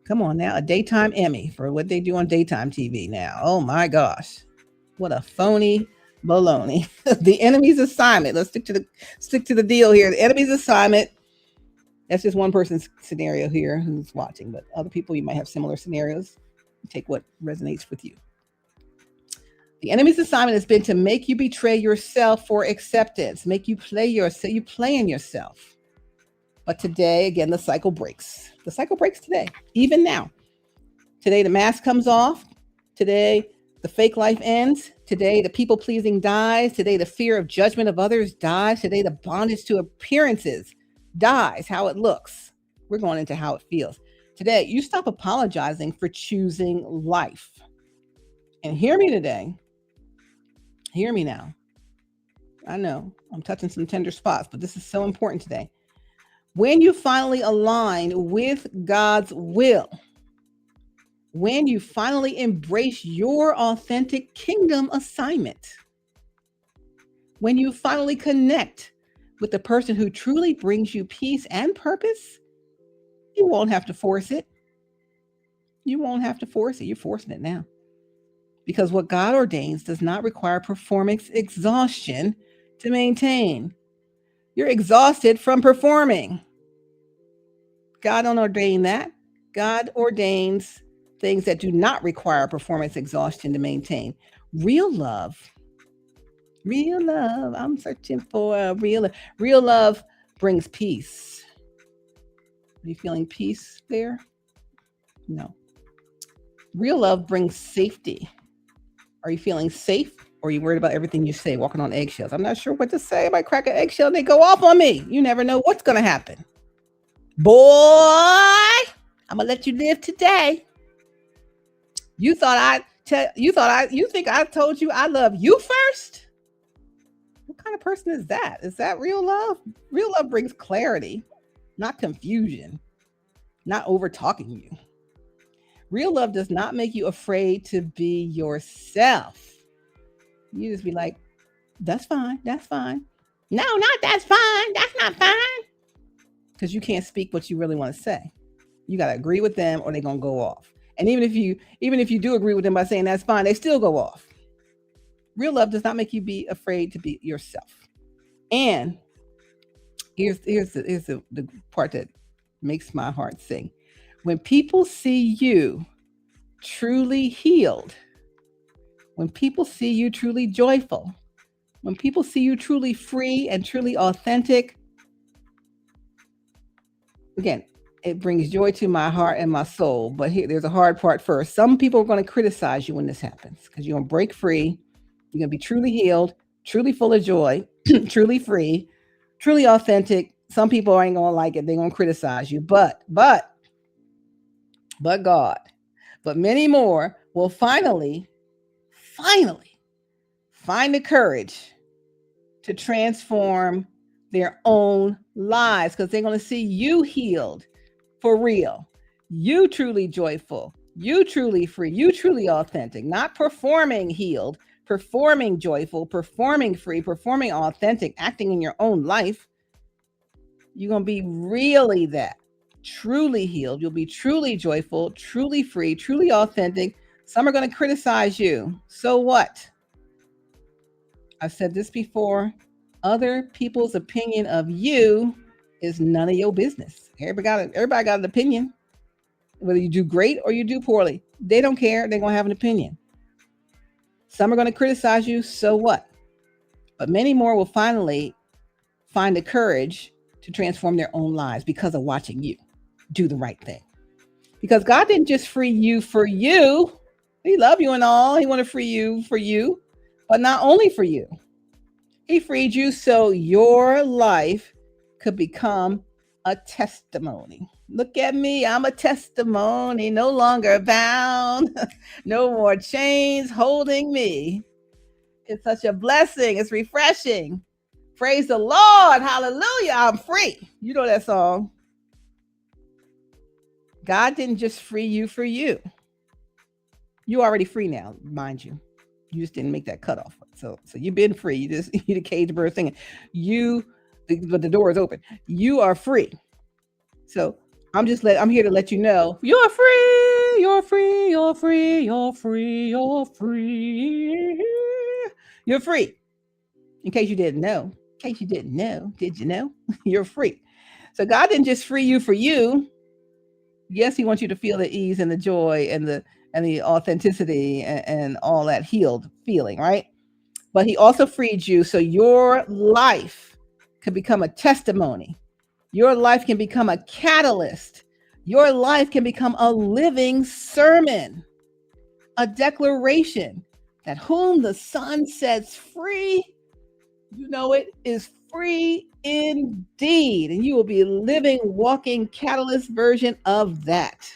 Come on now, a daytime Emmy for what they do on daytime TV now. Oh my gosh. What a phony baloney. The enemy's assignment. Let's stick to the deal here. The enemy's assignment. That's just one person's scenario here who's watching, but other people, you might have similar scenarios. Take what resonates with you. The enemy's assignment has been to make you betray yourself for acceptance, make you play yourself. You play in yourself. But today, again, the cycle breaks. The cycle breaks today, even now. Today, the mask comes off. Today, the fake life ends. Today, the people-pleasing dies. Today, the fear of judgment of others dies. Today, the bondage to appearances dies, how it looks. We're going into how it feels. Today, you stop apologizing for choosing life. And hear me today. Hear me now. I know I'm touching some tender spots, but this is so important today. When you finally align with God's will, when you finally embrace your authentic kingdom assignment, when you finally connect with the person who truly brings you peace and purpose, you won't have to force it. You won't have to force it. You're forcing it now. Because what God ordains does not require performance exhaustion to maintain. You're exhausted from performing. God don't ordain that. God ordains things that do not require performance exhaustion to maintain. Real love. I'm searching for a real love brings peace. Are you feeling peace there? No. Real love brings safety. Are you feeling safe, or are you worried about everything you say, walking on eggshells? I'm not sure what to say. I might crack an eggshell and they go off on me. You never know what's going to happen. Boy, I'm going to let you live today. You think I told you I love you first? What kind of person is that? Is that real love? Real love brings clarity, not confusion, not over talking you. Real love does not make you afraid to be yourself. You just be like, that's fine. That's fine. No, not that's fine. That's not fine. Because you can't speak what you really want to say. You got to agree with them or they're going to go off. And even if you do agree with them by saying that's fine, they still go off. Real love does not make you be afraid to be yourself. And here's the part that makes my heart sing. When people see you truly healed, when people see you truly joyful, when people see you truly free and truly authentic, again, it brings joy to my heart and my soul. But here, there's a hard part first. Some people are going to criticize you when this happens because you're going to break free. You're going to be truly healed, truly full of joy, truly free, truly authentic. Some people ain't going to like it. They're going to criticize you. But God, but many more will finally find the courage to transform their own lives because they're going to see you healed for real, you truly joyful, you truly free, you truly authentic, not performing healed, performing joyful, performing free, performing authentic, acting in your own life. You're going to be really that, truly healed. You'll be truly joyful, truly free, truly authentic. Some are going to criticize you. So what? I've said this before. Other people's opinion of you is none of your business. Everybody got an opinion. Whether you do great or you do poorly, they don't care. They're going to have an opinion. Some are going to criticize you. So what? But many more will finally find the courage to transform their own lives because of watching you do the right thing. Because God didn't just free you for you. He loved you and all. He wanted to free you for you, but not only for you. He freed you so your life could become a testimony. Look at me. I'm a testimony, no longer bound. No more chains holding me. It's such a blessing. It's refreshing. Praise the Lord. Hallelujah. I'm free. You know that song. God didn't just free you for you. You're already free now, mind you. You just didn't make that cutoff. So you've been free. You the cage bird singing. But the door is open. You are free. So I'm here to let you know you're free. You're free. You're free. You're free. You're free. You're free. In case you didn't know. Did you know? You're free. So God didn't just free you for you. Yes, He wants you to feel the ease and the joy and the authenticity and all that healed feeling, right? But He also freed you so your life could become a testimony. Your life can become a catalyst. Your life can become a living sermon, a declaration that whom the Son sets free, is free indeed. And you will be a living, walking catalyst version of that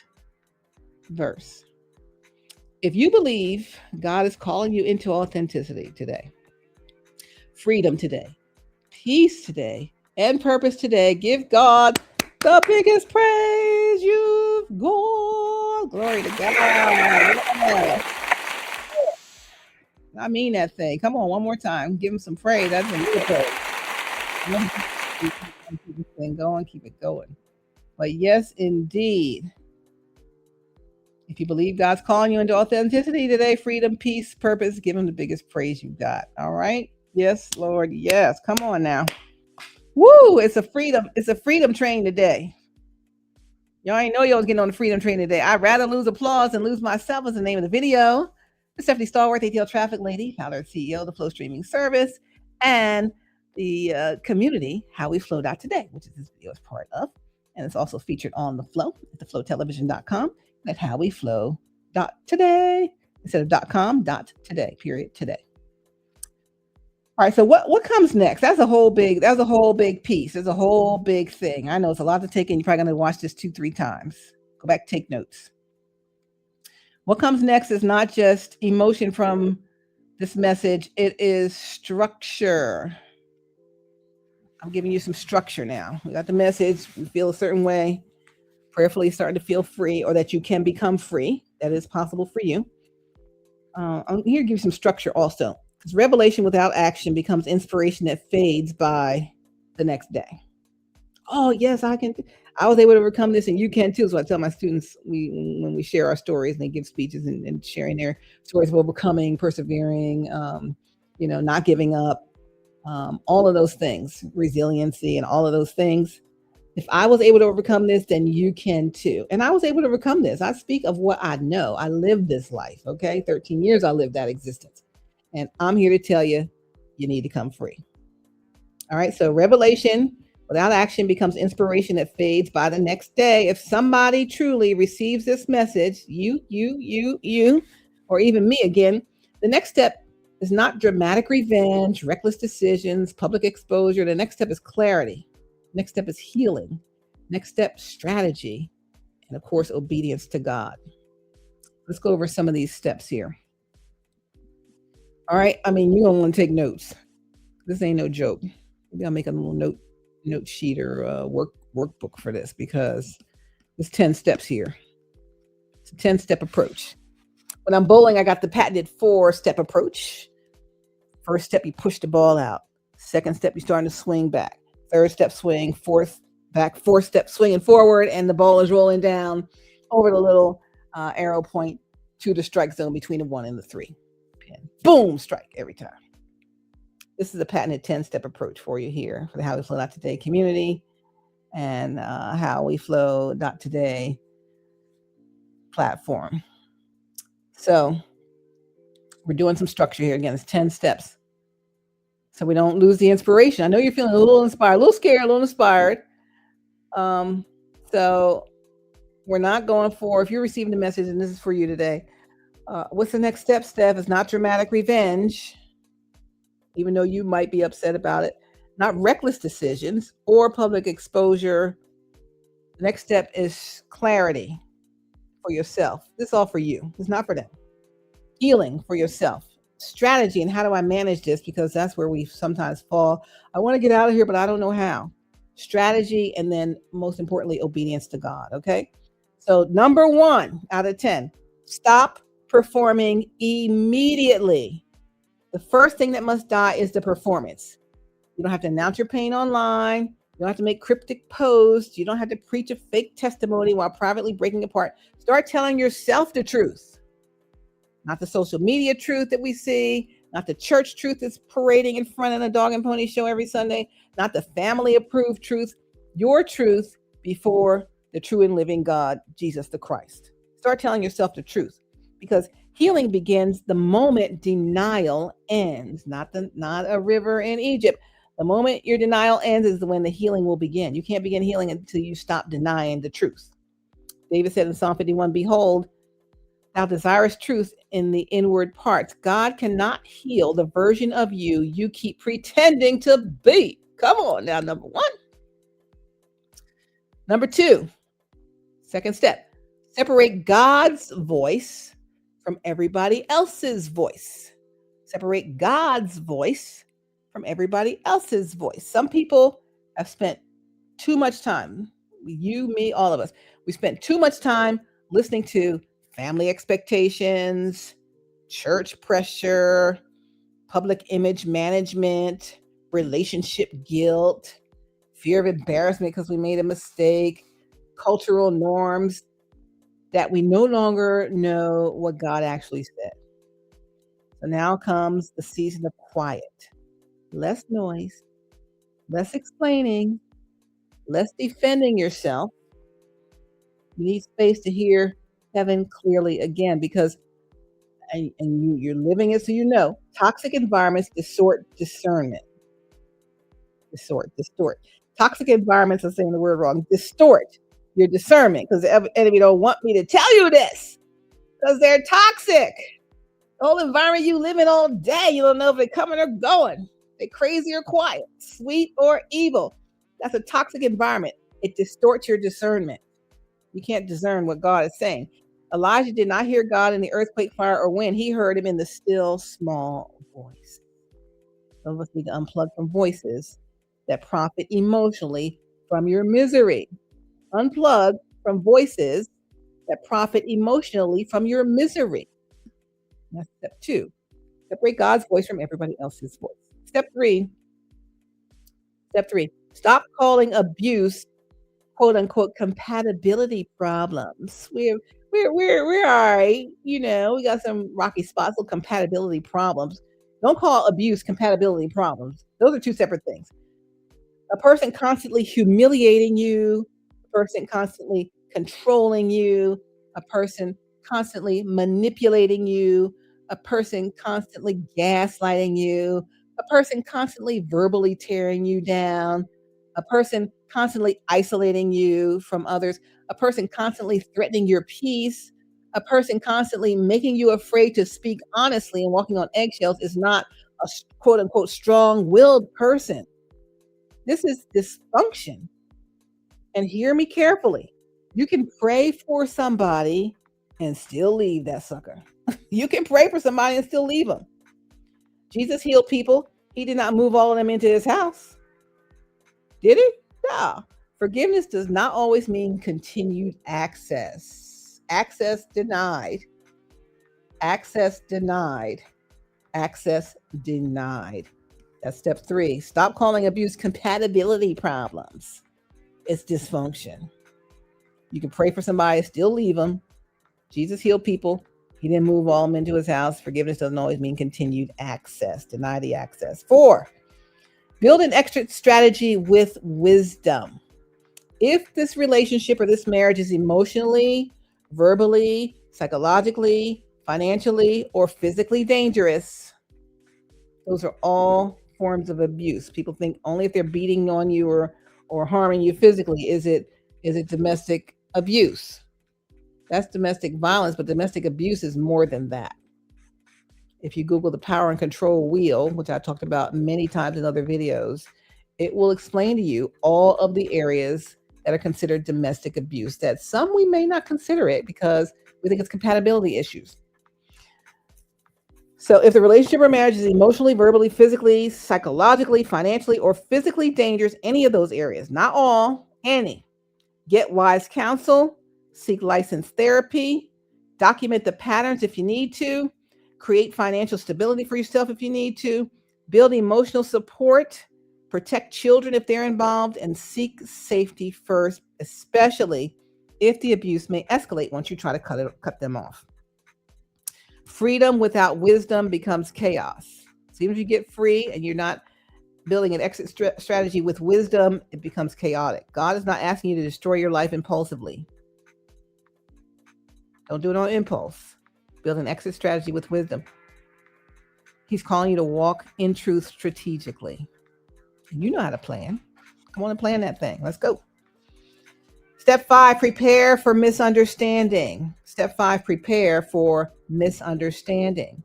verse. If you believe God is calling you into authenticity today, freedom today, peace today, and purpose today, give God the biggest praise you've got. Glory to God. Yeah. I mean that thing. Come on, one more time. Give Him some praise. That's a new praise. Keep this thing going. Keep it going. But yes, indeed. If you believe God's calling you into authenticity today, freedom, peace, purpose, give Him the biggest praise you got. All right? Yes, Lord. Yes. Come on now. Woo! It's a freedom train today. Y'all ain't know y'all was getting on the freedom train today. I'd rather lose applause than lose myself is the name of the video. I'm Stephanie Stallworth, ATL Traffic Lady, founder and CEO of the Flow Streaming Service, and the community, HowWeFlow.Today, which this video is part of. And it's also featured on the Flow at theflowtelevision.com at HowWeFlow.Today instead of .com, .today, period, today. All right, so what comes next? That's a whole big piece. There's a whole big thing. I know it's a lot to take in. You're probably going to watch this 2-3 times. Go back, take notes. What comes next is not just emotion from this message. It is structure. I'm giving you some structure now. We got the message. We feel a certain way. Prayerfully starting to feel free, or that you can become free. That is possible for you. I'm here to give you some structure also. Because revelation without action becomes inspiration that fades by the next day. Oh, yes, I can. I was able to overcome this, and you can too. So I tell my students when we share our stories and they give speeches and sharing their stories of overcoming, persevering, not giving up, all of those things, resiliency and all of those things. If I was able to overcome this, then you can too. And I was able to overcome this. I speak of what I know. I lived this life. Okay. 13 years I lived that existence. And I'm here to tell you, you need to come free. All right. So revelation without action becomes inspiration that fades by the next day. If somebody truly receives this message, you, or even me again, the next step is not dramatic revenge, reckless decisions, public exposure. The next step is clarity. Next step is healing. Next step, strategy. And of course, obedience to God. Let's go over some of these steps here. All right. I mean, you're going to want to take notes. This ain't no joke. Maybe I'll make a little note sheet or workbook for this, because there's 10 steps here. It's a 10-step approach. When I'm bowling, I got the patented 4-step approach. First step, you push the ball out. Second step, you're starting to swing back. Third step, swing. Fourth step, swinging forward, and the ball is rolling down over the little arrow point to the strike zone between the 1 and the 3 pin. Boom, strike every time. This is a patented 10-step approach for you here for the HowWeFlow.Today community and HowWeFlow.Today platform. So we're doing some structure here. Again, it's 10 steps, so we don't lose the inspiration. I know you're feeling a little inspired, a little scared, a little inspired. So we're not going for, if you're receiving the message and this is for you today, what's the next step, Steph? It's not dramatic revenge, even though you might be upset about it. Not reckless decisions or public exposure. The next step is clarity for yourself. This is all for you. It's not for them. Healing for yourself. Strategy, and how do I manage this? Because that's where we sometimes fall. I want to get out of here, but I don't know how. Strategy, and then most importantly, obedience to God. Okay. So number 1 out of 10, stop performing immediately. The first thing that must die is the performance. You don't have to announce your pain online. You don't have to make cryptic posts. You don't have to preach a fake testimony while privately breaking apart. Start telling yourself the truth. Not the social media truth that we see, not the church truth that's parading in front of the dog and pony show every Sunday, not the family approved truth, your truth before the true and living God, Jesus the Christ. Start telling yourself the truth, because healing begins the moment denial ends, not a river in Egypt. The moment your denial ends is when the healing will begin. You can't begin healing until you stop denying the truth. David said in Psalm 51, behold, thou desirest truth in the inward parts. God cannot heal the version of you you keep pretending to be. Come on now, number 1. Number 2, second step, separate God's voice from everybody else's voice. Separate God's voice from everybody else's voice. Some people have spent too much time, you, me, all of us, we spent too much time listening to family expectations, church pressure, public image management, relationship guilt, fear of embarrassment because we made a mistake, cultural norms, that we no longer know what God actually said. So now comes the season of quiet. Less noise, less explaining, less defending yourself. You need space to hear heaven clearly again, because you're living it, so you know toxic environments distort discernment. Distort. Toxic environments, I'm saying the word wrong, distort your discernment, because the enemy don't want me to tell you this, because they're toxic. The whole environment you live in all day, you don't know if they're coming or going. They're crazy or quiet, sweet or evil. That's a toxic environment. It distorts your discernment. You can't discern what God is saying. Elijah did not hear God in the earthquake, fire, or wind. He heard him in the still, small voice. Some of us need to unplug from voices that profit emotionally from your misery. Unplug from voices that profit emotionally from your misery. That's step 2. Separate God's voice from everybody else's voice. Step 3. Stop calling abuse, quote unquote, compatibility problems. We're all right. We got some rocky spots, little compatibility problems. Don't call abuse compatibility problems. Those are two separate things. A person constantly humiliating you, a person constantly controlling you, a person constantly manipulating you, a person constantly gaslighting you, a person constantly verbally tearing you down, a person constantly isolating you from others, a person constantly threatening your peace, a person constantly making you afraid to speak honestly and walking on eggshells is not a quote unquote strong willed person. This is dysfunction. And hear me carefully. You can pray for somebody and still leave that sucker. You can pray for somebody and still leave them. Jesus healed people. He did not move all of them into his house. Did he? No. Forgiveness does not always mean continued access. Access denied. Access denied. Access denied. That's step 3. Stop calling abuse compatibility problems. It's dysfunction. You can pray for somebody, still leave them. Jesus healed people. He didn't move all of them into his house. Forgiveness doesn't always mean continued access. Deny the access. 4, build an exit strategy with wisdom. If this relationship or this marriage is emotionally, verbally, psychologically, financially, or physically dangerous, those are all forms of abuse. People think only if they're beating on you or harming you physically is it domestic abuse. That's domestic violence, but domestic abuse is more than that. If you Google the power and control wheel, which I talked about many times in other videos, it will explain to you all of the areas that are considered domestic abuse, that some we may not consider it because we think it's compatibility issues. So if the relationship or marriage is emotionally, verbally, physically, psychologically, financially, or physically dangerous, any of those areas, not all, any, get wise counsel, seek licensed therapy, document the patterns if you need to, create financial stability for yourself if you need to, build emotional support, protect children if they're involved, and seek safety first, especially if the abuse may escalate once you try to cut them off. Freedom without wisdom becomes chaos. So even if you get free and you're not building an exit strategy with wisdom, it becomes chaotic. God is not asking you to destroy your life impulsively. Don't do it on impulse. Build an exit strategy with wisdom. He's calling you to walk in truth strategically. You know how to plan. Come on and plan that thing. Let's go. Step 5, prepare for misunderstanding. Step 5, prepare for misunderstanding.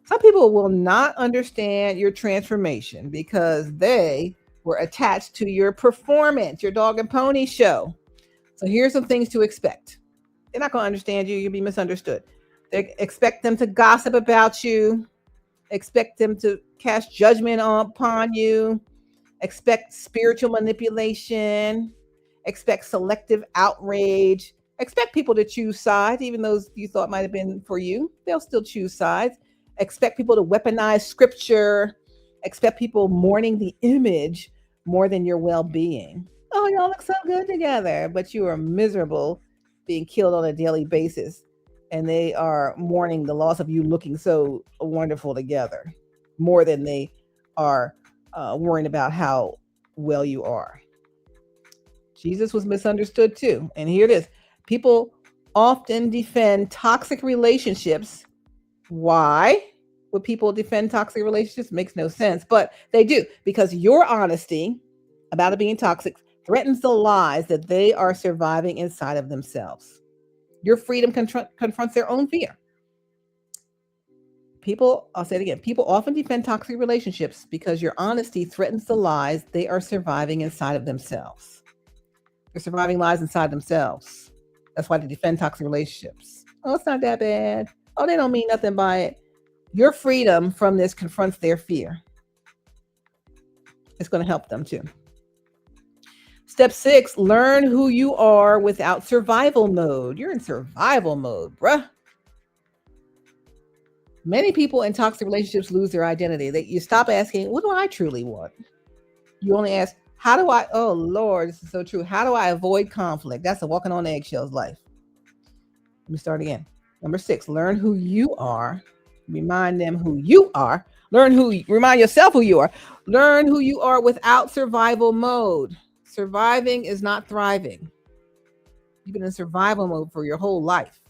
Some people will not understand your transformation because they were attached to your performance, your dog and pony show. So here's some things to expect. They're not going to understand you. You'll be misunderstood. They expect them to gossip about you. Expect them to cast judgment upon you. Expect spiritual manipulation. Expect selective outrage. Expect people to choose sides, even those you thought might have been for you. They'll still choose sides. Expect people to weaponize scripture. Expect people mourning the image more than your well-being. Oh, y'all look so good together, but you are miserable being killed on a daily basis. And they are mourning the loss of you looking so wonderful together more than they are worrying about how well you are. Jesus was misunderstood too. And here it is. People often defend toxic relationships. Why would people defend toxic relationships? Makes no sense, but they do, because your honesty about it being toxic threatens the lies that they are surviving inside of themselves. Your freedom confronts their own fear. People, I'll say it again, people often defend toxic relationships because your honesty threatens the lies they are surviving inside of themselves. They're surviving lies inside themselves. That's why they defend toxic relationships. Oh, it's not that bad. Oh, they don't mean nothing by it. Your freedom from this confronts their fear. It's going to help them too. Step 6, learn who you are without survival mode. You're in survival mode, bruh. Many people in toxic relationships lose their identity. You stop asking, what do I truly want? You only ask, how do I, oh Lord, this is so true. How do I avoid conflict? That's a walking on eggshells life. Let me start again. Number 6, learn who you are Remind them who you are. Remind yourself who you are. Learn who you are without survival mode. Surviving is not thriving. You've been in survival mode for your whole life.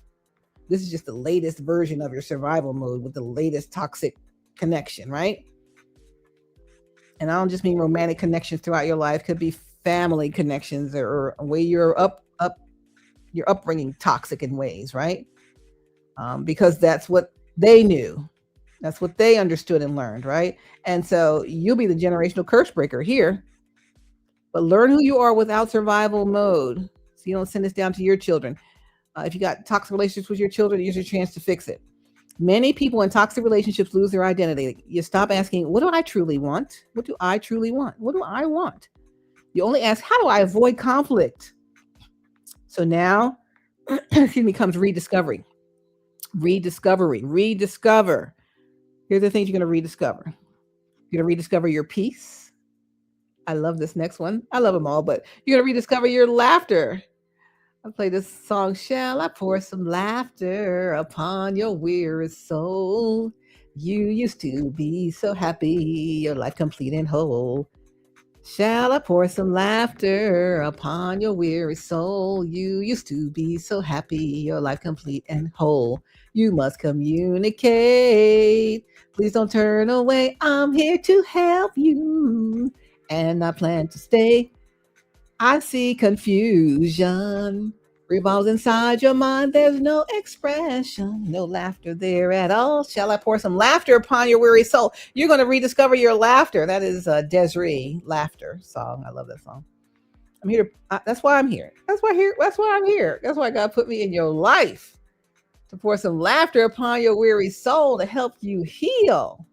This is just the latest version of your survival mode with the latest toxic connection, right? And I don't just mean romantic connections throughout your life. Could be family connections or a way your upbringing toxic in ways, right? Because that's what they knew. That's what they understood and learned, right? And so you'll be the generational curse breaker here. But learn who you are without survival mode. So you don't send this down to your children. If you got toxic relationships with your children, here's your chance to fix it. Many people in toxic relationships lose their identity. You stop asking, what do I truly want? What do I truly want? What do I want? You only ask, how do I avoid conflict? So now, comes rediscovery. Rediscover. Here's the things you're going to rediscover. You're going to rediscover your peace. I love this next one. I love them all, but you're going to rediscover your laughter. I play this song, shall I pour some laughter upon your weary soul? You used to be so happy, your life complete and whole. Shall I pour some laughter upon your weary soul? You used to be so happy, your life complete and whole. You must communicate. Please don't turn away. I'm here to help you, and I plan to stay. I see confusion revolves inside your mind. There's no expression, no laughter there at all. Shall I pour some laughter upon your weary soul? You're going to rediscover your laughter. That is a Desiree laughter song. I love that song. I'm here to. That's why I'm here. That's why I'm here. That's why God put me in your life, to pour some laughter upon your weary soul, to help you heal,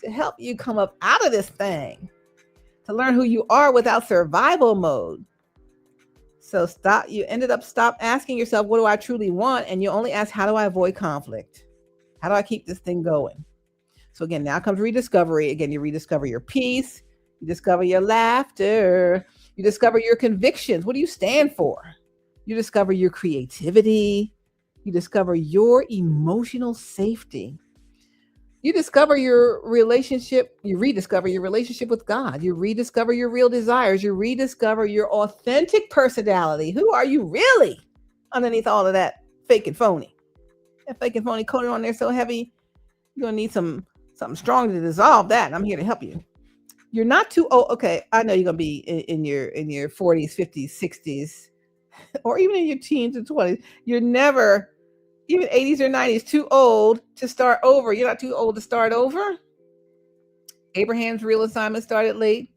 to help you come up out of this thing, to learn who you are without survival mode. So stop asking yourself, what do I truly want? And you only ask, how do I avoid conflict? How do I keep this thing going? So again, now comes rediscovery. Again, you rediscover your peace. You discover your laughter. You discover your convictions. What do you stand for? You discover your creativity. You discover your emotional safety. You discover your relationship. You rediscover your relationship with God. You rediscover your real desires. You rediscover your authentic personality. Who are you really underneath all of that fake and phony? That fake and phony coating on there so heavy, you're going to need something strong to dissolve that. And I'm here to help you. You're not too old. Okay, I know you're going to be in your 40s, 50s, 60s, or even in your teens and 20s. You're never, even 80s or 90s, too old to start over. You're not too old to start over. Abraham's real assignment started late.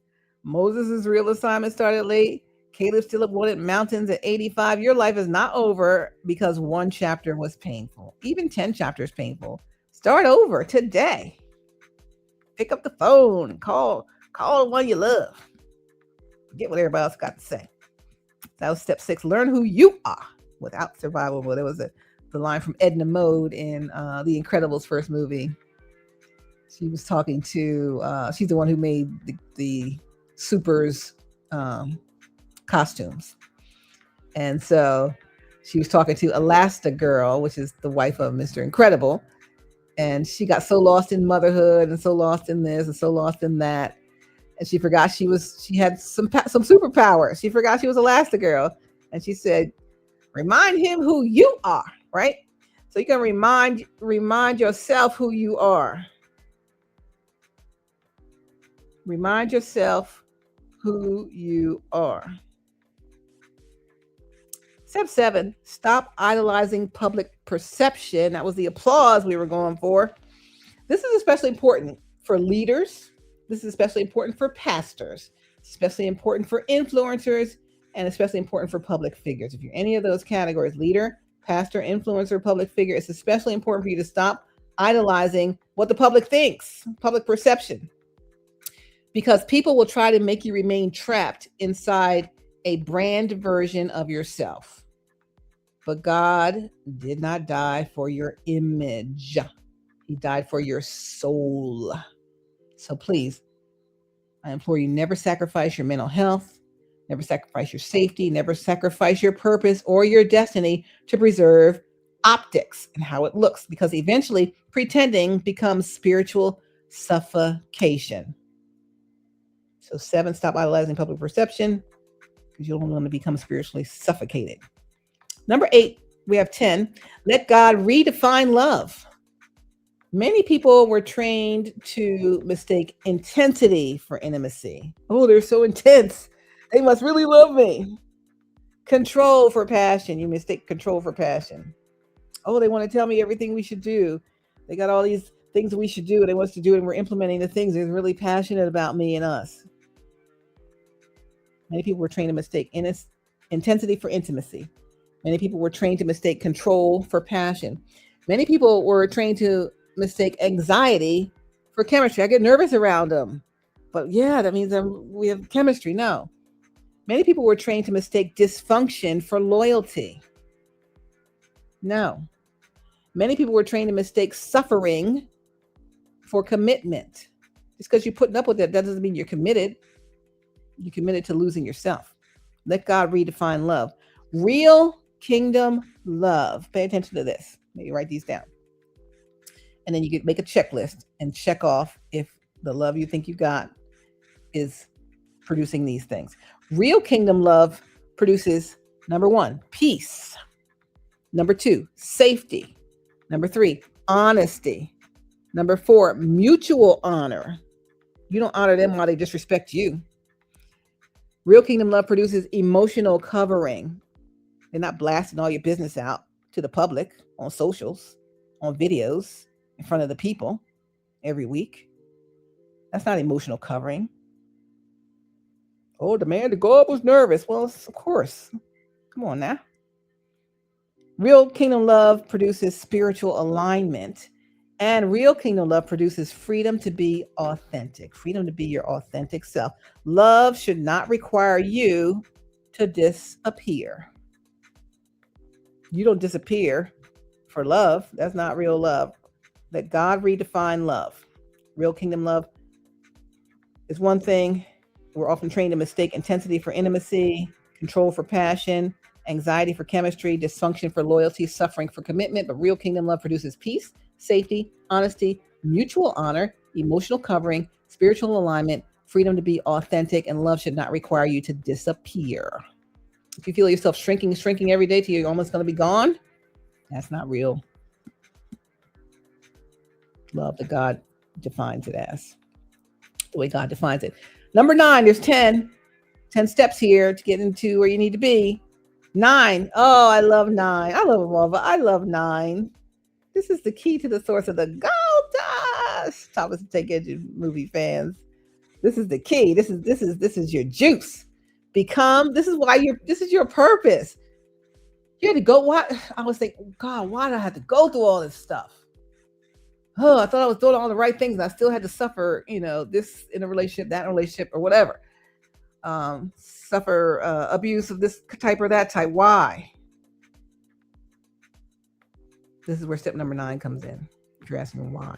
Moses' real assignment started late. Caleb still up wanted mountains at 85. Your life is not over because one chapter was painful. Even 10 chapters painful. Start over today. Pick up the phone. Call the one you love. Forget what everybody else got to say. That was step 6. Learn who you are without survival mode. There was the line from Edna Mode in The Incredibles first movie. She was talking to, she's the one who made the Supers costumes. And so she was talking to Elastigirl, which is the wife of Mr. Incredible. And she got so lost in motherhood and so lost in this and so lost in that. And she forgot she had some superpowers. She forgot she was Elastigirl. And she said, remind him who you are, right? So you can remind yourself who you are. Remind yourself who you are. Step 7, stop idolizing public perception. That was the applause we were going for. This is especially important for leaders. This is especially important for pastors, especially important for influencers, and especially important for public figures. If you're any of those categories, leader, pastor, influencer, public figure, it's especially important for you to stop idolizing what the public thinks, public perception. Because people will try to make you remain trapped inside a brand version of yourself. But God did not die for your image. He died for your soul. So please, I implore you, never sacrifice your mental health, never sacrifice your safety, never sacrifice your purpose or your destiny to preserve optics and how it looks, because eventually pretending becomes spiritual suffocation. So 7, stop idolizing public perception, because you don't want to become spiritually suffocated. Number 8, we have 10, let God redefine love. Many people were trained to mistake intensity for intimacy. Oh, they're so intense. They must really love me. Control for passion. You mistake control for passion. Oh, they want to tell me everything we should do. They got all these things that we should do. They want us to do it, and we're implementing the things. They're really passionate about me and us. Many people were trained to mistake intensity for intimacy. Many people were trained to mistake control for passion. Many people were trained to mistake anxiety for chemistry. I get nervous around them, but yeah, that means we have chemistry. No. Many people were trained to mistake dysfunction for loyalty. No. Many people were trained to mistake suffering for commitment. Just because you're putting up with it, that doesn't mean you're committed. You're committed to losing yourself. Let God redefine love. Real kingdom love. Pay attention to this. Maybe write these down. And then you could make a checklist and check off if the love you think you got is producing these things. Real kingdom love produces, number 1, peace. Number 2, safety. Number 3, honesty. Number 4, mutual honor. You don't honor them while they disrespect you. Real kingdom love produces emotional covering. They're not blasting all your business out to the public on socials, on videos, in front of the people every week. That's not emotional covering. Oh, the man to go up was nervous. Well, of course. Come on now. Real kingdom love produces spiritual alignment, and real kingdom love produces freedom to be authentic, freedom to be your authentic self. Love should not require you to disappear. You don't disappear for love. That's not real love. Let God redefine love. Real kingdom love is one thing. We're often trained to mistake intensity for intimacy, control for passion, anxiety for chemistry, dysfunction for loyalty, suffering for commitment. But real kingdom love produces peace, safety, honesty, mutual honor, emotional covering, spiritual alignment, freedom to be authentic, and love should not require you to disappear. If you feel yourself shrinking every day till you're almost going to be gone, that's not real love that God defines it as, the way God defines it. Number 9, there's 10 steps here to get into where you need to be. 9. Oh, I love 9. I love them all, but I love 9. This is the key to the source of the gold dust. Thomas the Tank Engine movie fans. This is the key. This is your juice. This is your purpose. You had to go. Why? I was thinking, God, why did I have to go through all this stuff? Oh, I thought I was doing all the right things, and I still had to suffer, this in a relationship, that relationship, or whatever. Suffer abuse of this type or that type. Why? This is where step number 9 comes in. If you're asking why.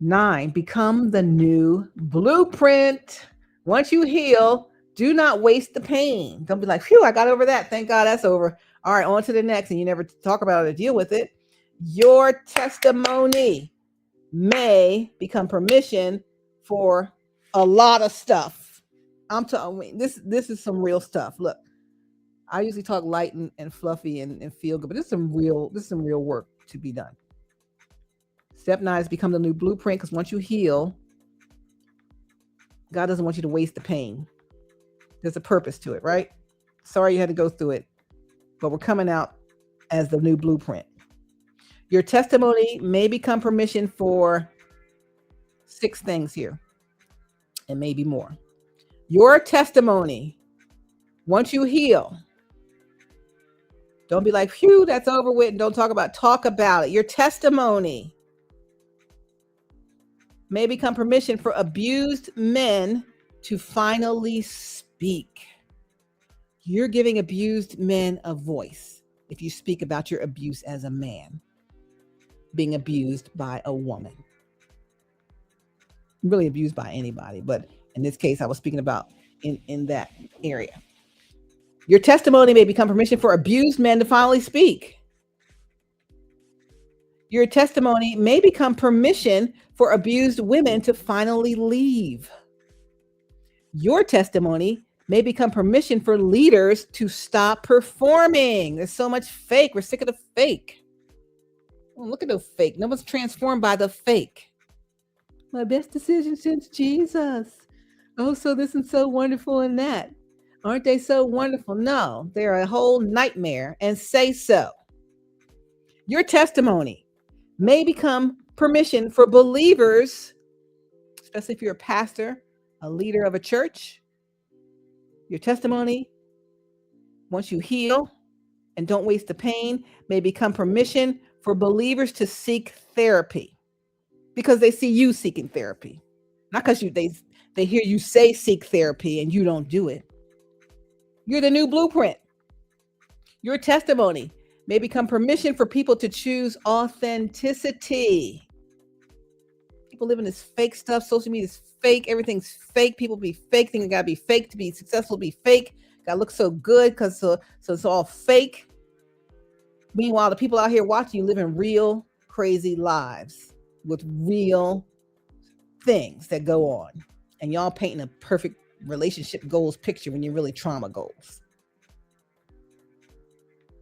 9, become the new blueprint. Once you heal, do not waste the pain. Don't be like, phew, I got over that. Thank God that's over. All right, on to the next. And you never talk about it or deal with it. Your testimony may become permission for a lot of stuff. I'm telling you, this is some real stuff. Look, I usually talk light and fluffy and feel good, but this is some real work to be done. Step 9 is become the new blueprint, because once you heal, God doesn't want you to waste the pain. There's a purpose to it, right? Sorry you had to go through it, but we're coming out as the new blueprint. Your testimony may become permission for 6 things here, and maybe more. Your testimony, once you heal, don't be like, phew, that's over with, and don't talk about it. Your testimony may become permission for abused men to finally speak. You're giving abused men a voice if you speak about your abuse as a man being abused by a woman. Really abused by anybody, but in this case, I was speaking about in that area. Your testimony may become permission for abused men to finally speak. Your testimony may become permission for abused women to finally leave. Your testimony may become permission for leaders to stop performing. There's so much fake. We're sick of the fake. Oh, look at the fake. No one's transformed by the fake. My best decision since Jesus. Oh, so this and so wonderful and that. Aren't they so wonderful? No, they're a whole nightmare, and say so. Your testimony may become permission for believers, especially if you're a pastor, a leader of a church. Your testimony, once you heal and don't waste the pain, may become permission for believers to seek therapy because they see you seeking therapy. Not because they hear you say seek therapy and you don't do it. You're the new blueprint. Your testimony may become permission for people to choose authenticity. People live in this fake stuff. Social media is fake. Everything's fake. People be fake. Things gotta be fake to be successful. Be fake. Gotta look so good because so it's all fake. Meanwhile, the people out here watching you living real crazy lives with real things that go on, and y'all painting a perfect relationship goals picture when you're really trauma goals.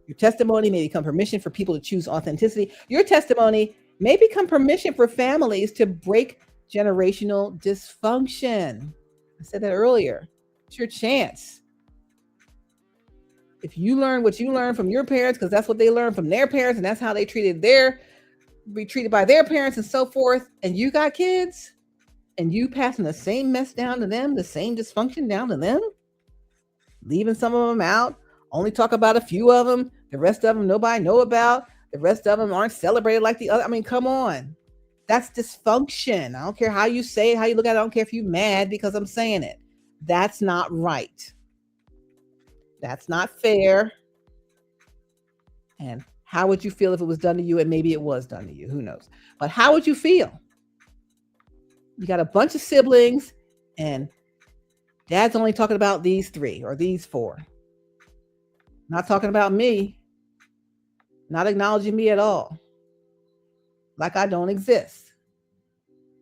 Your testimony may become permission for people to choose authenticity. Your testimony may become permission for families to break generational dysfunction. I said that earlier. It's your chance. If you learn what you learned from your parents, because that's what they learned from their parents, and that's how they be treated by their parents and so forth, and you got kids, and you passing the same mess down to them, the same dysfunction down to them, leaving some of them out, only talk about a few of them, the rest of them nobody know about, the rest of them aren't celebrated like the other. I mean, come on. That's dysfunction. I don't care how you say it, how you look at it. I don't care if you're mad because I'm saying it. That's not right. That's not fair. And how would you feel if it was done to you? And maybe it was done to you. Who knows? But how would you feel? You got a bunch of siblings and dad's only talking about these 3 or these 4. Not talking about me. Not acknowledging me at all. Like I don't exist.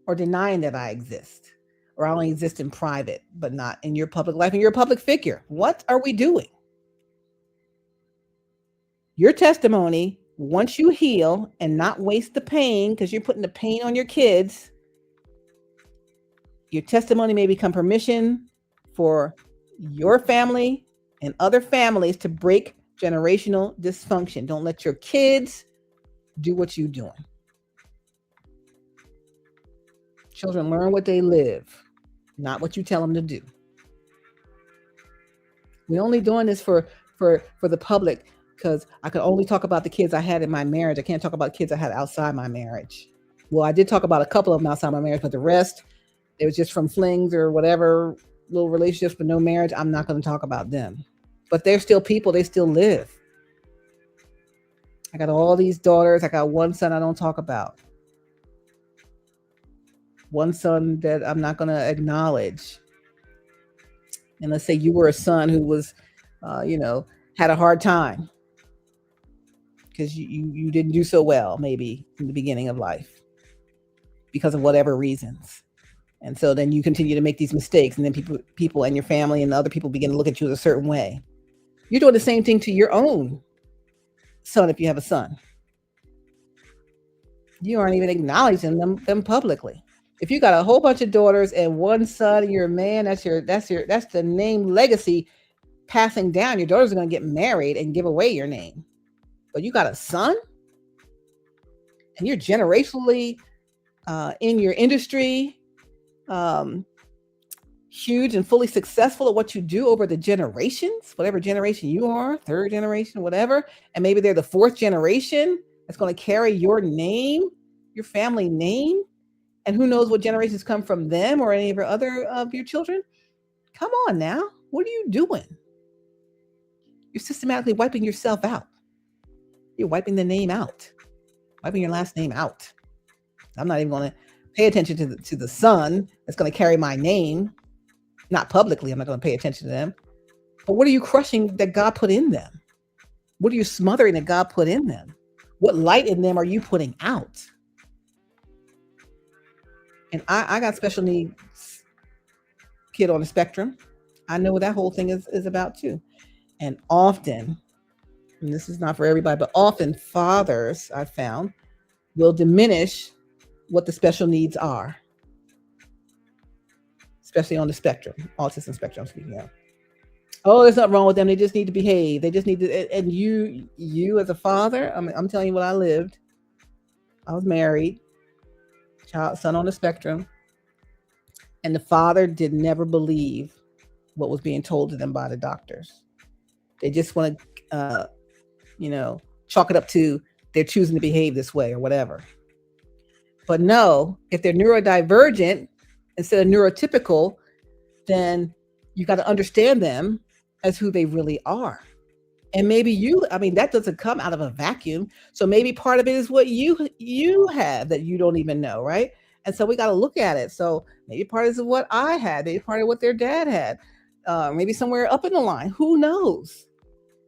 Or denying that I exist. Or I only exist in private, but not in your public life. And you're a public figure. What are we doing? Your testimony, once you heal and not waste the pain, because you're putting the pain on your kids, your testimony may become permission for your family and other families to break generational dysfunction. Don't let your kids do what you're doing. Children learn what they live, not what you tell them to do. We're only doing this for the public because I could only talk about the kids I had in my marriage. I can't talk about kids I had outside my marriage. Well, I did talk about a couple of them outside my marriage, but the rest, it was just from flings or whatever, little relationships but no marriage. I'm not going to talk about them. But they're still people. They still live. I got all these daughters. I got one son I don't talk about. One son that I'm not going to acknowledge. And let's say you were a son who was, had a hard time because you didn't do so well, maybe in the beginning of life because of whatever reasons. And so then you continue to make these mistakes, and then people and your family and other people begin to look at you a certain way. You're doing the same thing to your own son if you have a son. You aren't even acknowledging them publicly. If you got a whole bunch of daughters and one son and you're a man, that's the name legacy passing down. Your daughters are going to get married and give away your name. But you got a son and you're generationally in your industry, huge and fully successful at what you do over the generations, whatever generation you are, 3rd generation, whatever. And maybe they're the 4th generation that's going to carry your name, your family name. And who knows what generations come from them or any of your other of your children. Come on now. What are you doing? You're systematically wiping yourself out. You're wiping the name out, wiping your last name out. I'm not even going to pay attention to the son that's going to carry my name. Not publicly. I'm not going to pay attention to them. But what are you crushing that God put in them? What are you smothering that God put in them? What light in them are you putting out? And I got special needs kid on the spectrum. I know what that whole thing is about too. And often, and this is not for everybody, but often fathers I've found will diminish what the special needs are, especially on the spectrum, autism spectrum, I'm speaking of. Oh, there's nothing wrong with them. They just need to behave. They just need to. And you as a father, I'm telling you what I lived. I was married, son on the spectrum, and the father did never believe what was being told to them by the doctors. They just want to, chalk it up to they're choosing to behave this way or whatever. But no, if they're neurodivergent instead of neurotypical, then you got to understand them as who they really are. And maybe that doesn't come out of a vacuum. So maybe part of it is what you have that you don't even know, right? And so we got to look at it. So maybe part is what I had, maybe part of what their dad had, maybe somewhere up in the line, who knows?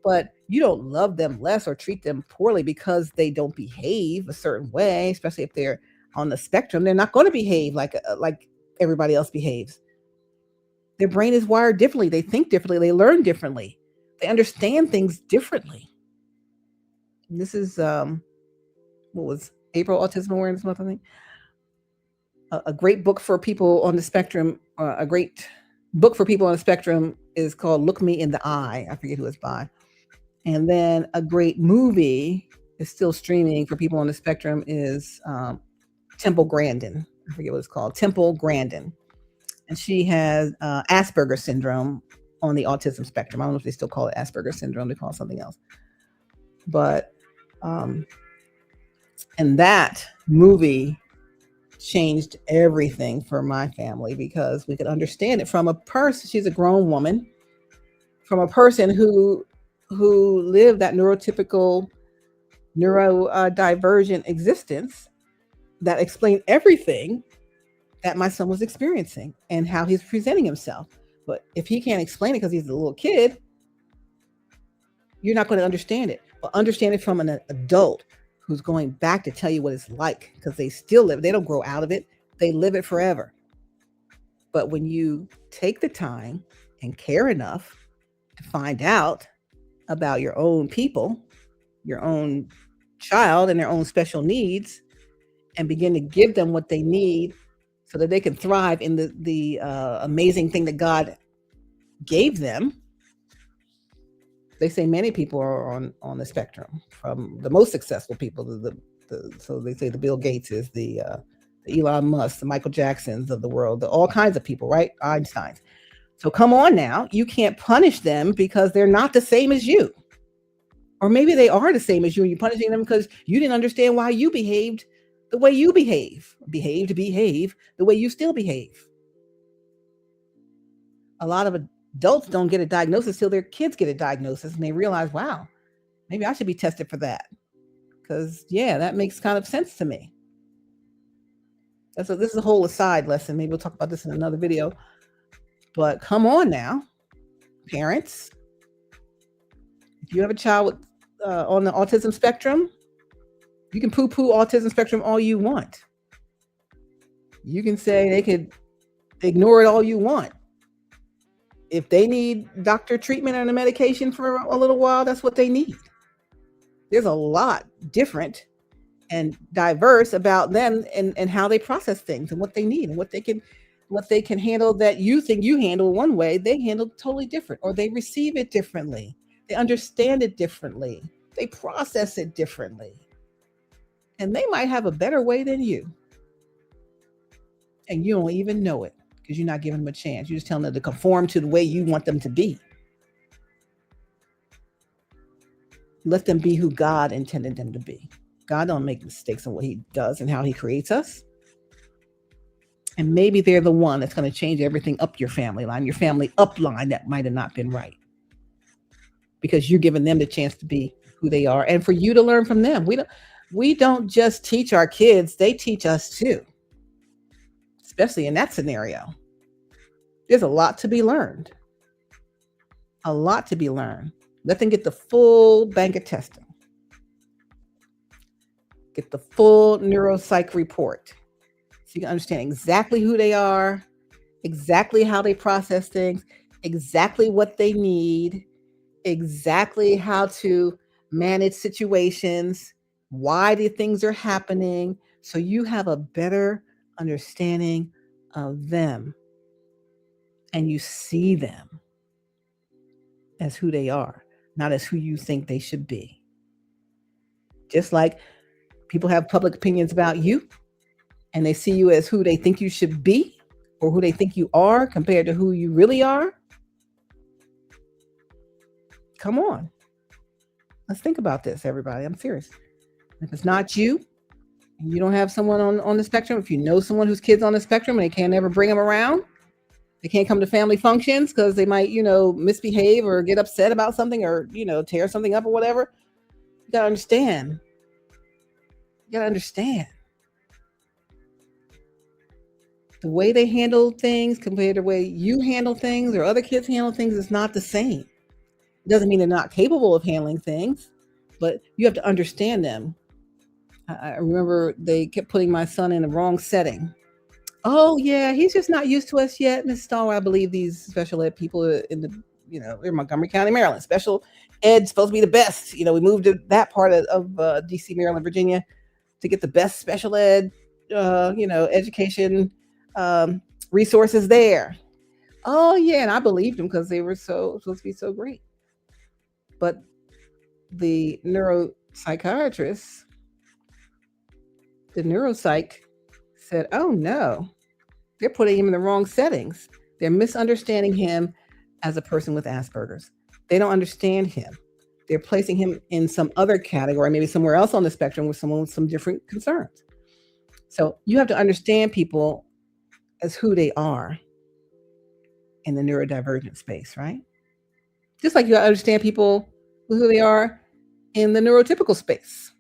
But you don't love them less or treat them poorly because they don't behave a certain way, especially if they're on the spectrum. They're not going to behave like everybody else behaves. Their brain is wired differently. They think differently. They learn differently. They understand things differently. And this is what was April Autism Awareness Month, I think. A great book for people on the spectrum. A great book for people on the spectrum is called "Look Me in the Eye." I forget who it's by. And then a great movie is still streaming for people on the spectrum is Temple Grandin. I forget what it's called. Temple Grandin. And she has Asperger's syndrome on the autism spectrum. I don't know if they still call it Asperger's syndrome. They call it something else. But, and that movie changed everything for my family because we could understand it from a person. She's a grown woman, from a person who lived that neurotypical, neurodivergent existence that explained everything that my son was experiencing and how he's presenting himself. But if he can't explain it because he's a little kid, you're not going to understand it. But understand it from an adult who's going back to tell you what it's like, because they still live. They don't grow out of it. They live it forever. But when you take the time and care enough to find out about your own people, your own child and their own special needs, and begin to give them what they need so that they can thrive in the amazing thing that God gave them. They say many people are on the spectrum, from the most successful people to so they say the Bill Gateses, the Elon Musk, the Michael Jacksons of the world, all kinds of people, right? Einsteins. So come on now, you can't punish them because they're not the same as you. Or maybe they are the same as you and you're punishing them because you didn't understand why you behaved the way you behave the way you still behave. A lot of adults don't get a diagnosis till their kids get a diagnosis and they realize, wow, maybe I should be tested for that. Because, yeah, that makes kind of sense to me. This is a whole aside lesson. Maybe we'll talk about this in another video. But come on now, parents. If you have a child with, on the autism spectrum, you can poo-poo autism spectrum all you want. You can say they could ignore it all you want. If they need doctor treatment and a medication for a little while, that's what they need. There's a lot different and diverse about them and how they process things and what they need and what they can handle that you think you handle one way, they handle totally different, or they receive it differently. They understand it differently. They process it differently. And they might have a better way than you. And you don't even know it because you're not giving them a chance. You're just telling them to conform to the way you want them to be. Let them be who God intended them to be. God don't make mistakes in what he does and how he creates us. And maybe they're the one that's going to change everything up your family upline that might have not been right. Because you're giving them the chance to be who they are and for you to learn from them. We don't just teach our kids, they teach us too. Especially in that scenario. There's a lot to be learned. A lot to be learned. Let them get the full bank of testing. Get the full neuropsych report. So you can understand exactly who they are, exactly how they process things, exactly what they need, exactly how to manage situations, why the things are happening. So you have a better understanding of them and you see them as who they are, not as who you think they should be. Just like people have public opinions about you and they see you as who they think you should be or who they think you are compared to who you really are. Come on. Let's think about this, everybody. I'm serious. If it's not you, and you don't have someone on the spectrum, if you know someone whose kid's on the spectrum and they can't ever bring them around, they can't come to family functions because they might, misbehave or get upset about something or, tear something up or whatever. You got to understand. You got to understand. The way they handle things compared to the way you handle things or other kids handle things is not the same. It doesn't mean they're not capable of handling things, but you have to understand them. I remember they kept putting my son in the wrong setting. Oh yeah, he's just not used to us yet, Miss Stallworth. I believe these special ed people in Montgomery County, Maryland. Special ed's supposed to be the best. We moved to that part of DC, Maryland, Virginia to get the best special ed, education resources there. Oh yeah, and I believed them because they were supposed to be so great. But the neuropsychiatrist, the neuropsych said, oh no, they're putting him in the wrong settings. They're misunderstanding him as a person with Asperger's. They don't understand him. They're placing him in some other category, maybe somewhere else on the spectrum with someone with some different concerns. So you have to understand people as who they are in the neurodivergent space, right? Just like you understand people who they are in the neurotypical space.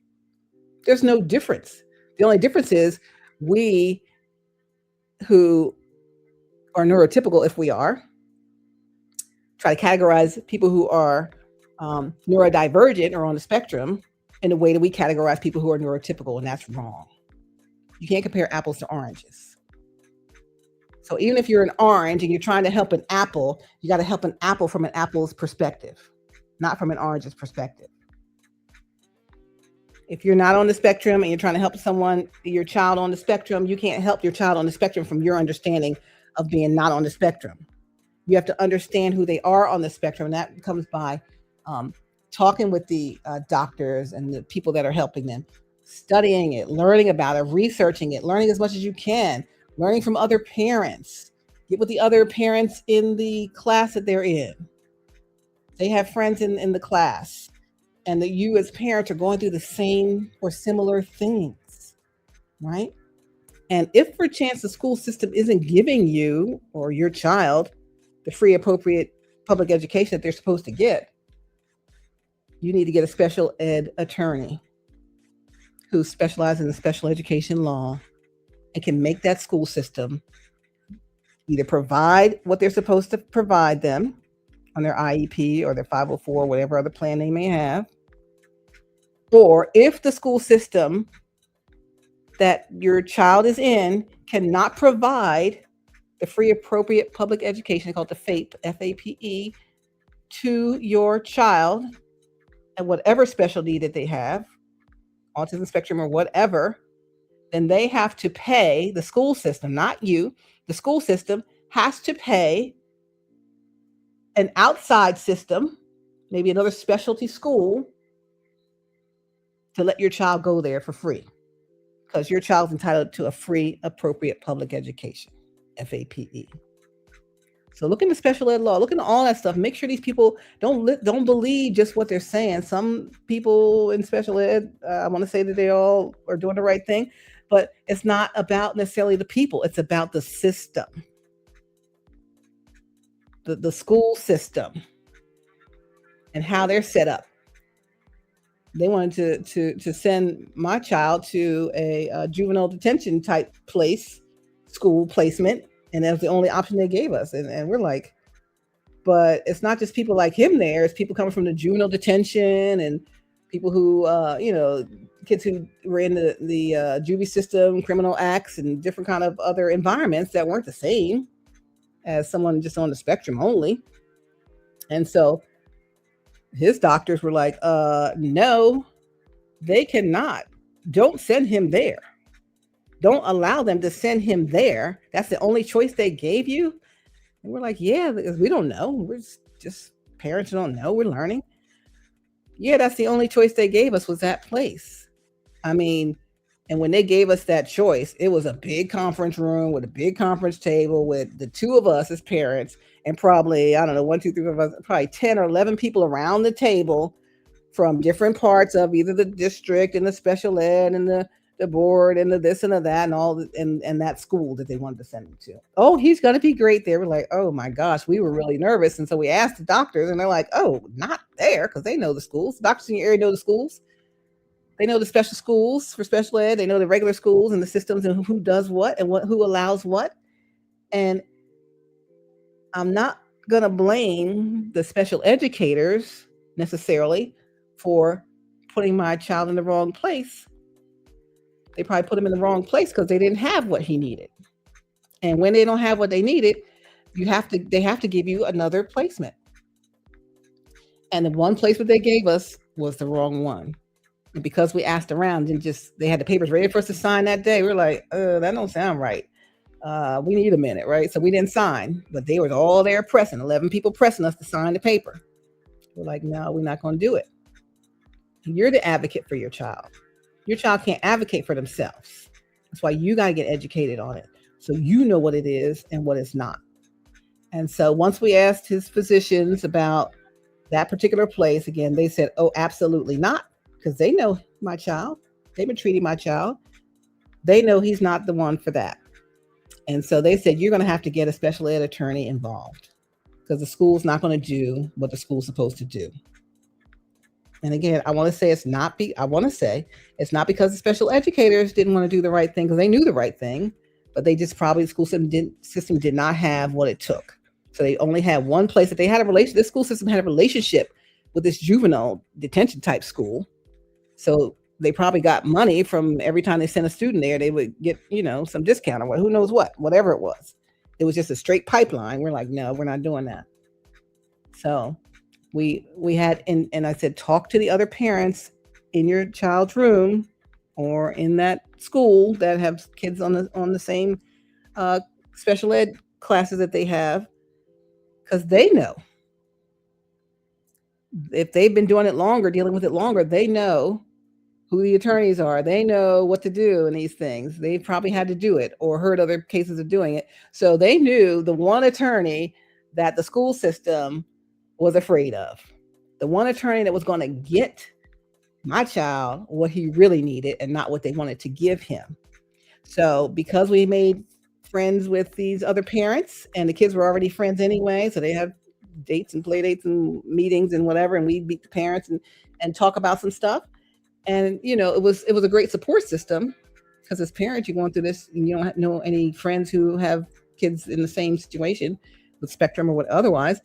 There's no difference. The only difference is we who are neurotypical, if we are, try to categorize people who are neurodivergent or on the spectrum in the way that we categorize people who are neurotypical, and that's wrong. You can't compare apples to oranges. So even if you're an orange and you're trying to help an apple, you got to help an apple from an apple's perspective, not from an orange's perspective. If you're not on the spectrum and you're trying to help your child on the spectrum, you can't help your child on the spectrum from your understanding of being not on the spectrum. You have to understand who they are on the spectrum. And that comes by talking with the doctors and the people that are helping them, studying it, learning about it, researching it, learning as much as you can, learning from other parents. Get with the other parents in the class that they're in. They have friends in the class. And that you as parents are going through the same or similar things, right? And if for chance the school system isn't giving you or your child the free appropriate public education that they're supposed to get, you need to get a special ed attorney who specializes in special education law and can make that school system either provide what they're supposed to provide them on their IEP or their 504, whatever other plan they may have. Or if the school system that your child is in cannot provide the free appropriate public education called the FAPE, F-A-P-E, to your child and whatever special need that they have, autism spectrum or whatever, then they have to pay the school system, not you. The school system has to pay an outside system, maybe another specialty school, to let your child go there for free because your child's entitled to a free, appropriate public education, FAPE. So look into special ed law, look into all that stuff. Make sure these people don't believe just what they're saying. Some people in special ed, I want to say that they all are doing the right thing, but it's not about necessarily the people. It's about the system, the school system and how they're set up. They wanted to send my child to a juvenile detention type school placement. And that was the only option they gave us. And we're like, But it's not just people like him there. It's people coming from the juvenile detention and people who, kids who were in the juvie system, criminal acts, and different kind of other environments that weren't the same as someone just on the spectrum only. And so his doctors were like, no, they cannot. Don't send him there. Don't allow them to send him there. That's the only choice they gave you. And we're like, yeah, because we don't know. We're just parents who don't know. We're learning. Yeah, that's the only choice they gave us was that place. I mean, and when they gave us that choice, it was a big conference room with a big conference table with the two of us as parents and probably, I don't know, 1, 2, 3, 4, 5, probably 10 or 11 people around the table from different parts of either the district and the special ed and the board and the this and the that and all and that school that they wanted to send him to. Oh, he's gonna be great there. We're like, oh my gosh, we were really nervous. And so we asked the doctors and they're like, oh, not there, because they know the schools. Doctors in your area know the schools. They know the special schools for special ed. They know the regular schools and the systems and who does what and who allows what. And I'm not gonna blame the special educators necessarily for putting my child in the wrong place. They probably put him in the wrong place because they didn't have what he needed. And when they don't have what they needed, they have to give you another placement. And the one placement they gave us was the wrong one. And because we asked around and they had the papers ready for us to sign that day, we're like, that don't sound right. We need a minute, right? So we didn't sign, but they were all there pressing, 11 people pressing us to sign the paper. We're like, no, we're not going to do it. You're the advocate for your child. Your child can't advocate for themselves. That's why you got to get educated on it. So you know what it is and what it's not. And so once we asked his physicians about that particular place, again, they said, oh, absolutely not. Because they know my child. They've been treating my child. They know he's not the one for that. And so they said, you're going to have to get a special ed attorney involved because the school's not going to do what the school's supposed to do. And again, I want to say it's not because the special educators didn't want to do the right thing because they knew the right thing, but they just probably the school system did not have what it took. So they only had one place that they had a relation. This school system had a relationship with this juvenile detention type school. So they probably got money from every time they sent a student there, they would get, some discount or who knows whatever it was. It was just a straight pipeline. We're like, no, we're not doing that. So we had, and I said, talk to the other parents in your child's room or in that school that have kids on the same special ed classes that they have, because they know. If they've been doing it longer, dealing with it longer, they know who the attorneys are. They know what to do in these things. They probably had to do it or heard other cases of doing it. So they knew the one attorney that the school system was afraid of, the one attorney that was going to get my child what he really needed and not what they wanted to give him. So because we made friends with these other parents and the kids were already friends anyway, so they have dates and play dates and meetings and whatever, and we meet the parents and talk about some stuff. And it was a great support system because as parents, you're going through this and you don't know any friends who have kids in the same situation with spectrum or what otherwise.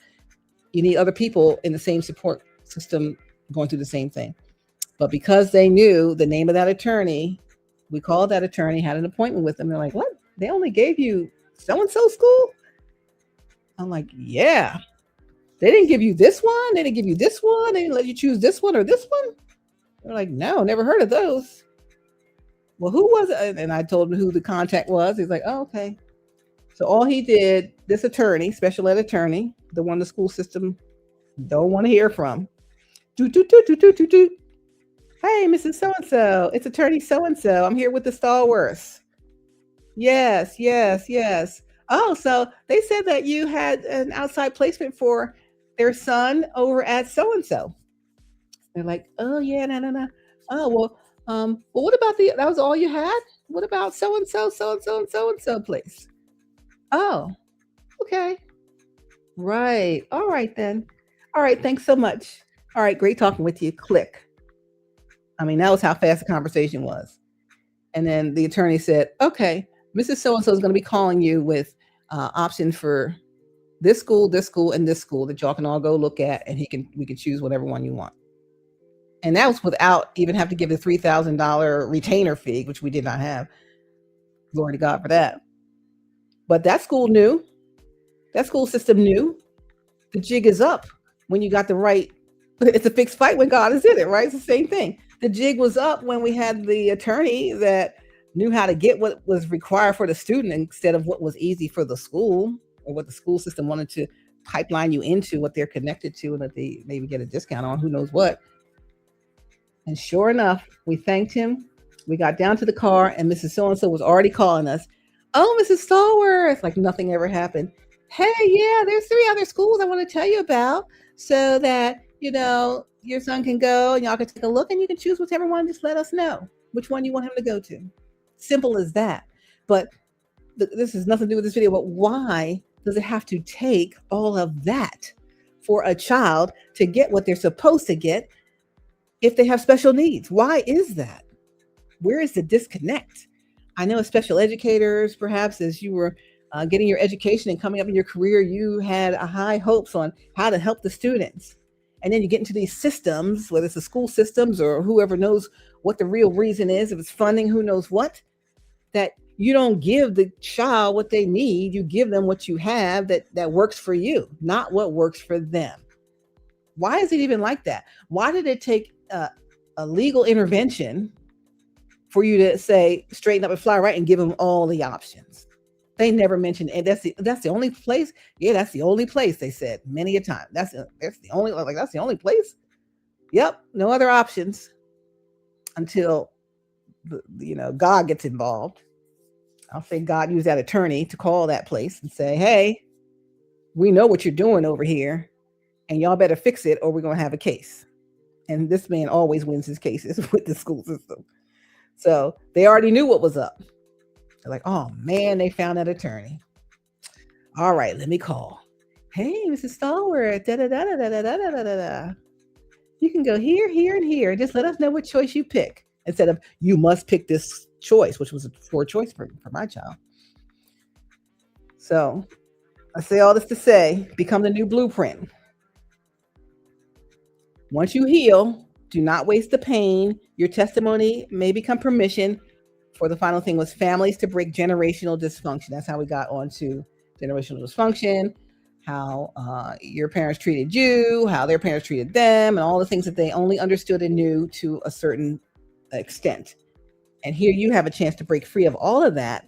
You need other people in the same support system going through the same thing. But because they knew the name of that attorney, we called that attorney, had an appointment with them. They're like, what? They only gave you so-and-so school? I'm like, yeah. They didn't give you this one. They didn't give you this one. They didn't let you choose this one or this one. They're like, no, never heard of those. Well, who was it? And I told him who the contact was. He's like, oh, okay. So all he did, this attorney, special ed attorney, the one the school system don't want to hear from. Hey, Mrs. So-and-so, it's attorney so-and-so. I'm here with the Stallworths. Yes. Oh, so they said that you had an outside placement for their son over at so-and-so. They're like, oh yeah, no. Oh, well, what about that was all you had? What about so-and-so, and so-and-so place? Oh, okay. Right. All right then. All right. Thanks so much. All right. Great talking with you. Click. I mean, that was how fast the conversation was. And then the attorney said, okay, Mrs. So-and-so is going to be calling you with option for this school, and this school that y'all can all go look at, and we can choose whatever one you want. And that was without even have to give a $3,000 retainer fee, which we did not have. Glory to God for that. But that school knew, that school system knew the jig is up when you got the right. It's a fixed fight when God is in it, right? It's the same thing. The jig was up when we had the attorney that knew how to get what was required for the student instead of what was easy for the school, or what the school system wanted to pipeline you into, what they're connected to, and that they maybe get a discount on, who knows what. And sure enough, we thanked him. We got down to the car, and Mrs. So-and-so was already calling us. Oh, Mrs. Stallworth, like nothing ever happened. Hey, yeah, there's 3 other schools I want to tell you about, so that, your son can go and y'all can take a look, and you can choose whichever one. Just let us know which one you want him to go to. Simple as that. But this has nothing to do with this video, but why does it have to take all of that for a child to get what they're supposed to get if they have special needs? Why is that? Where is the disconnect? I know as special educators, perhaps as you were getting your education and coming up in your career, you had high hopes on how to help the students. And then you get into these systems, whether it's the school systems or whoever knows what the real reason is, if it's funding, who knows what, that you don't give the child what they need. You give them what you have that works for you, not what works for them. Why is it even like that? Why did it take a legal intervention for you to say straighten up and fly right and give them all the options? They never mentioned, and that's the only place. Yeah, that's the only place, they said many a time. That's the only place. Yep, no other options until God gets involved. I'll say God used that attorney to call that place and say, hey, we know what you're doing over here, and y'all better fix it or we're going to have a case. And this man always wins his cases with the school system. So they already knew what was up. They're like, oh man, they found that attorney. All right, let me call. Hey, Mrs. Stallworth, da-da-da-da-da-da-da-da-da. You can go here, here, and here. Just let us know what choice you pick, instead of you must pick this choice, which was a poor choice for my child. So I say all this to say, become the new blueprint. Once you heal, do not waste the pain. Your testimony may become permission for the final thing was families to break generational dysfunction. That's how we got onto generational dysfunction, how your parents treated you, how their parents treated them, and all the things that they only understood and knew to a certain extent. And here you have a chance to break free of all of that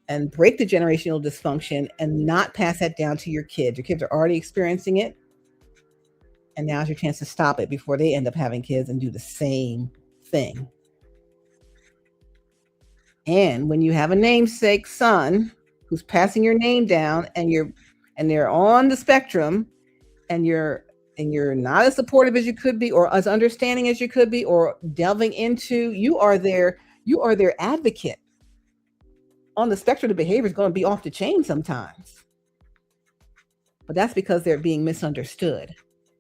and break the generational dysfunction and not pass that down to your kids. Your kids are already experiencing it. And now's your chance to stop it before they end up having kids and do the same thing. And when you have a namesake son who's passing your name down and they're on the spectrum and you're not as supportive as you could be, or as understanding as you could be, or delving into, you are their advocate. On the spectrum, the behavior is going to be off the chain sometimes. But that's because they're being misunderstood.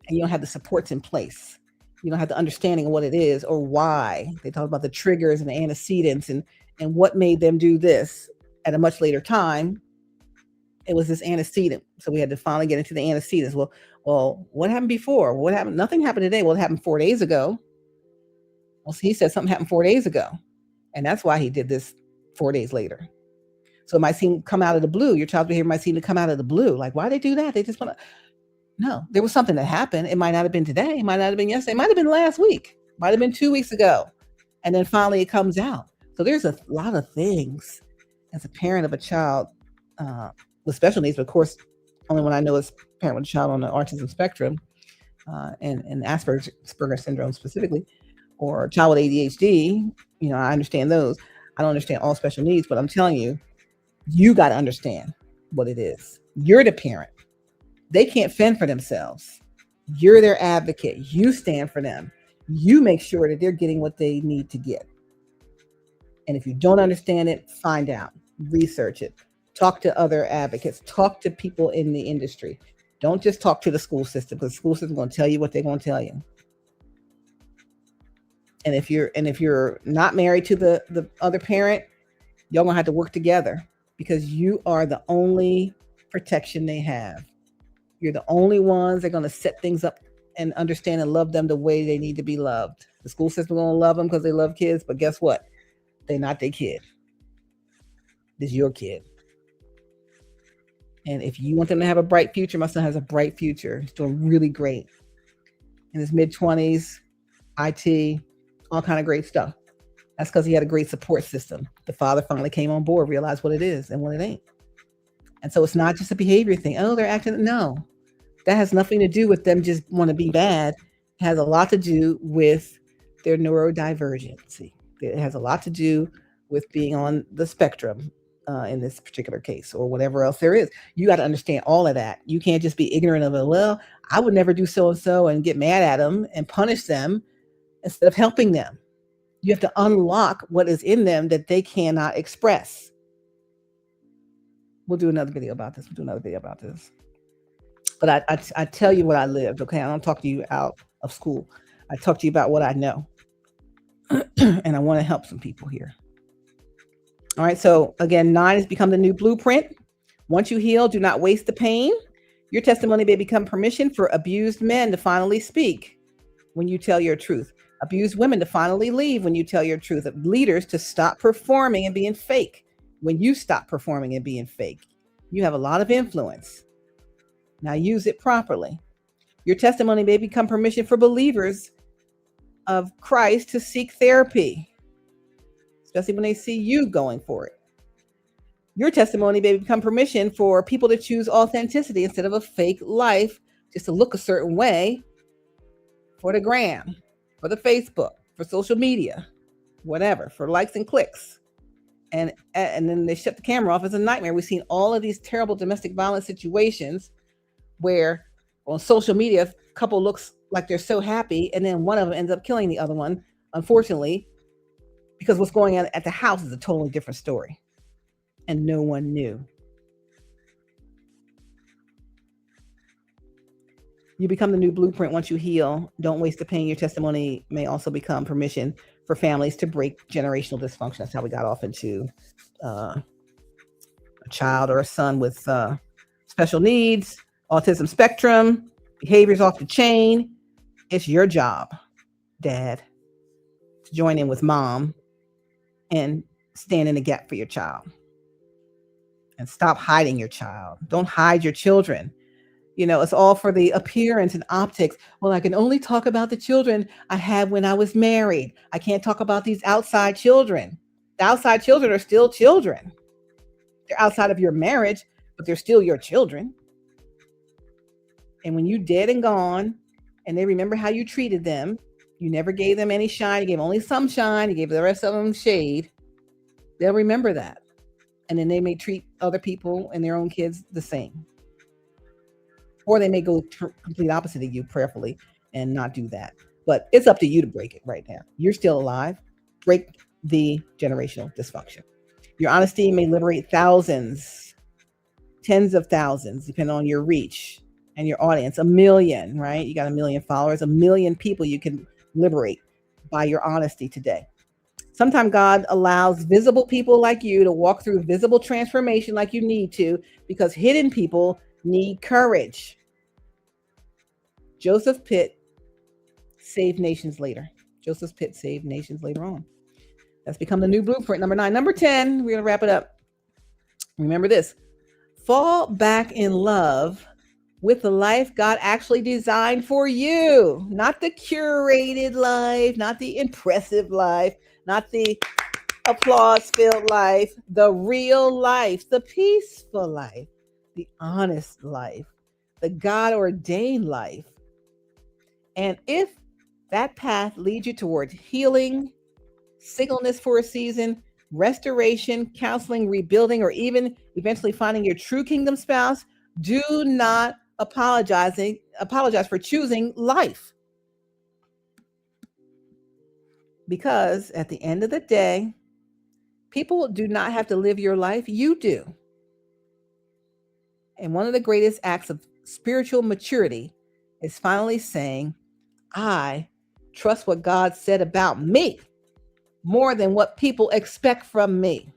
And you don't have the supports in place. You don't have the understanding of what it is or why. They talk about the triggers and the antecedents and what made them do this at a much later time. It was this antecedent. So we had to finally get into the antecedents. Well, what happened before? What happened? Nothing happened today. Well, it happened 4 days ago. Well, he said something happened 4 days ago. And that's why he did this 4 days later. So it might seem come out of the blue. Your child's behavior might seem to come out of the blue. Like, why they do that? They just want to. No, there was something that happened. It might not have been today. It might not have been yesterday. It might have been last week. It might have been 2 weeks ago. And then finally it comes out. So there's a lot of things as a parent of a child with special needs, but of course, only one I know is a parent with a child on the autism spectrum and Asperger's syndrome specifically, or a child with ADHD. I understand those. I don't understand all special needs, but I'm telling you, you got to understand what it is. You're the parent. They can't fend for themselves. You're their advocate. You stand for them. You make sure that they're getting what they need to get. And if you don't understand it, find out, research it, talk to other advocates, talk to people in the industry. Don't just talk to the school system, because the school system is going to tell you what they're going to tell you. And if you're not married to the other parent, y'all going to have to work together, because you are the only protection they have. You're the only ones that are going to set things up and understand and love them the way they need to be loved. The school system going to love them because they love kids, but guess what? They're not their kid. This is your kid. And if you want them to have a bright future, my son has a bright future. He's doing really great. In his mid-20s, IT, all kind of great stuff. That's because he had a great support system. The father finally came on board, realized what it is and what it ain't. And so it's not just a behavior thing. Oh, they're acting. No, that has nothing to do with them just want to be bad. It has a lot to do with their neurodivergency. It has a lot to do with being on the spectrum in this particular case, or whatever else there is. You got to understand all of that. You can't just be ignorant of it. Well, I would never do so-and-so and get mad at them and punish them instead of helping them. You have to unlock what is in them that they cannot express. We'll do another video about this. But I tell you what I lived, okay? I don't talk to you out of school. I talk to you about what I know. And I want to help some people here. All right, so again, 9 has become the new blueprint. Once you heal, do not waste the pain. Your testimony may become permission for abused men to finally speak when you tell your truth. Abused women to finally leave when you tell your truth. Leaders to stop performing and being fake when you stop performing and being fake. You have a lot of influence. Now use it properly. Your testimony may become permission for believers of Christ to seek therapy, especially when they see you going for it. Your testimony may become permission for people to choose authenticity instead of a fake life just to look a certain way for the gram, for the Facebook, for social media, whatever, for likes and clicks. And then they shut the camera off. It's a nightmare. We've seen all of these terrible domestic violence situations where on social media, a couple looks like they're so happy, and then one of them ends up killing the other one, unfortunately, because what's going on at the house is a totally different story. And no one knew. You become the new blueprint once you heal. Don't waste the pain. Your testimony may also become permission for families to break generational dysfunction. That's how we got off into a child or a son with special needs, autism spectrum, behaviors off the chain. It's your job, Dad, to join in with Mom and stand in the gap for your child. And stop hiding your child. Don't hide your children. You know, it's all for the appearance and optics. Well, I can only talk about the children I had when I was married. I can't talk about these outside children. The outside children are still children. They're outside of your marriage, but they're still your children. And when you dead and gone, and they remember how you treated them, you never gave them any shine. You gave only some shine. You gave the rest of them shade. They'll remember that. And then they may treat other people and their own kids the same. Or they may go complete opposite of you prayerfully and not do that. But it's up to you to break it right now. You're still alive. Break the generational dysfunction. Your honesty may liberate thousands, tens of thousands, depending on your reach and your audience. 1 million, right? You got 1 million followers, 1 million people you can liberate by your honesty today. Sometimes God allows visible people like you to walk through visible transformation like you need to, because hidden people need courage. Joseph Pitt saved nations later. Joseph Pitt saved nations later on. That's become the new blueprint. Number 9. Number 10, we're going to wrap it up. Remember this. Fall back in love with the life God actually designed for you. Not the curated life, not the impressive life, not the applause-filled life, the real life, the peaceful life, the honest life, the God-ordained life. And if that path leads you towards healing, singleness for a season, restoration, counseling, rebuilding, or even eventually finding your true kingdom spouse, do not apologize for choosing life. Because at the end of the day, people do not have to live your life, you do. And one of the greatest acts of spiritual maturity is finally saying, I trust what God said about me more than what people expect from me.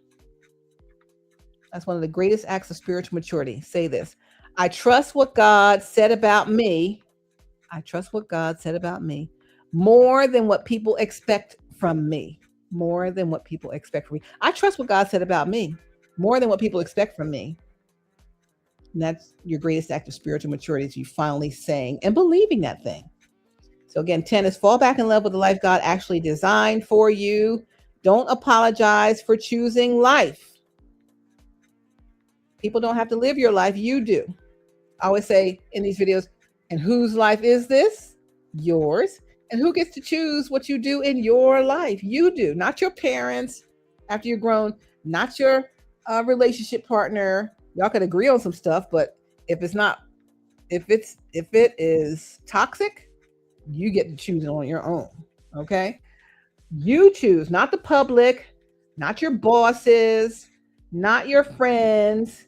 That's one of the greatest acts of spiritual maturity. Say this. I trust what God said about me. I trust what God said about me more than what people expect from me. More than what people expect from me. I trust what God said about me more than what people expect from me. And that's your greatest act of spiritual maturity, is you finally saying and believing that thing. So again, 10 is fall back in love with the life God actually designed for you. Don't apologize for choosing life. People don't have to live your life. You do. I always say in these videos, and whose life is this? Yours. And who gets to choose what you do in your life? You do, not your parents after you're grown, not your relationship partner. Y'all could agree on some stuff, but if it is toxic, you get to choose it on your own. Okay? You choose, not the public, not your bosses, not your friends,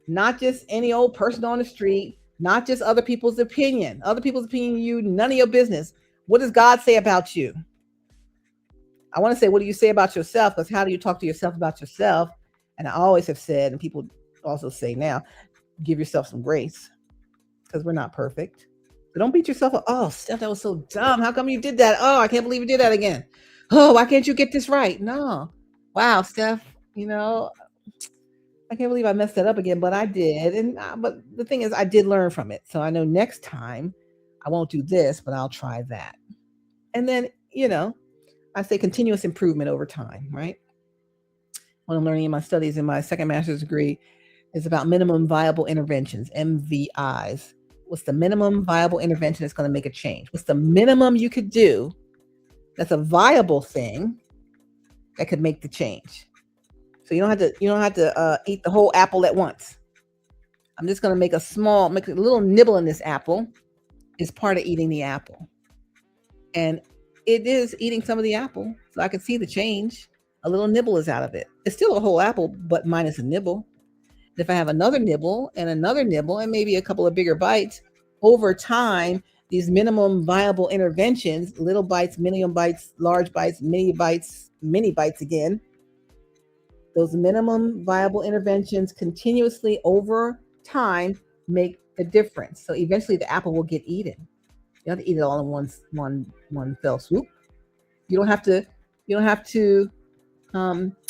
not just any old person on the street, not just other people's opinion. Other people's opinion, you, none of your business. What does God say about you? I want to say, what do you say about yourself? Because how do you talk to yourself about yourself? And I always have said, and people also say now, give yourself some grace, because we're not perfect. So don't beat yourself up. Oh, Steph, that was so dumb. How come you did that? Oh, I can't believe you did that again. Oh, why can't you get this right? No. Wow, Steph, I can't believe I messed that up again, but I did. But the thing is, I did learn from it. So I know next time I won't do this, but I'll try that. And then, I say continuous improvement over time, right? What I'm learning in my studies in my second master's degree is about minimum viable interventions, MVIs. What's the minimum viable intervention that's going to make a change? What's the minimum you could do that's a viable thing that could make the change? So you don't have to eat the whole apple at once. I'm just going to make a little nibble in this apple is part of eating the apple. And it is eating some of the apple, so I can see the change. A little nibble is out of it. It's still a whole apple, but minus a nibble. If I have another nibble and maybe a couple of bigger bites, over time, these minimum viable interventions, little bites, medium bites, large bites, mini bites again, those minimum viable interventions continuously over time make a difference. So eventually the apple will get eaten. You don't have to eat it all in one fell swoop. You don't have to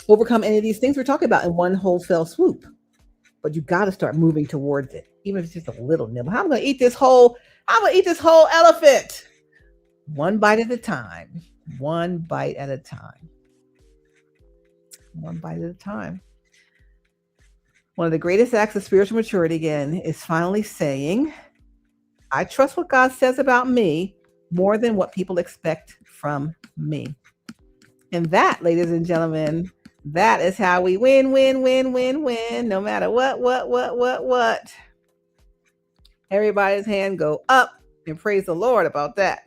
overcome any of these things we're talking about in one whole fell swoop. But you got to start moving towards it, even if it's just a little nibble. How am I going to eat this whole elephant? One bite at a time. One bite at a time. One bite at a time. One of the greatest acts of spiritual maturity, again, is finally saying, I trust what God says about me more than what people expect from me. And that, ladies and gentlemen, that is how we win, no matter what. Everybody's hand go up and praise the Lord about that.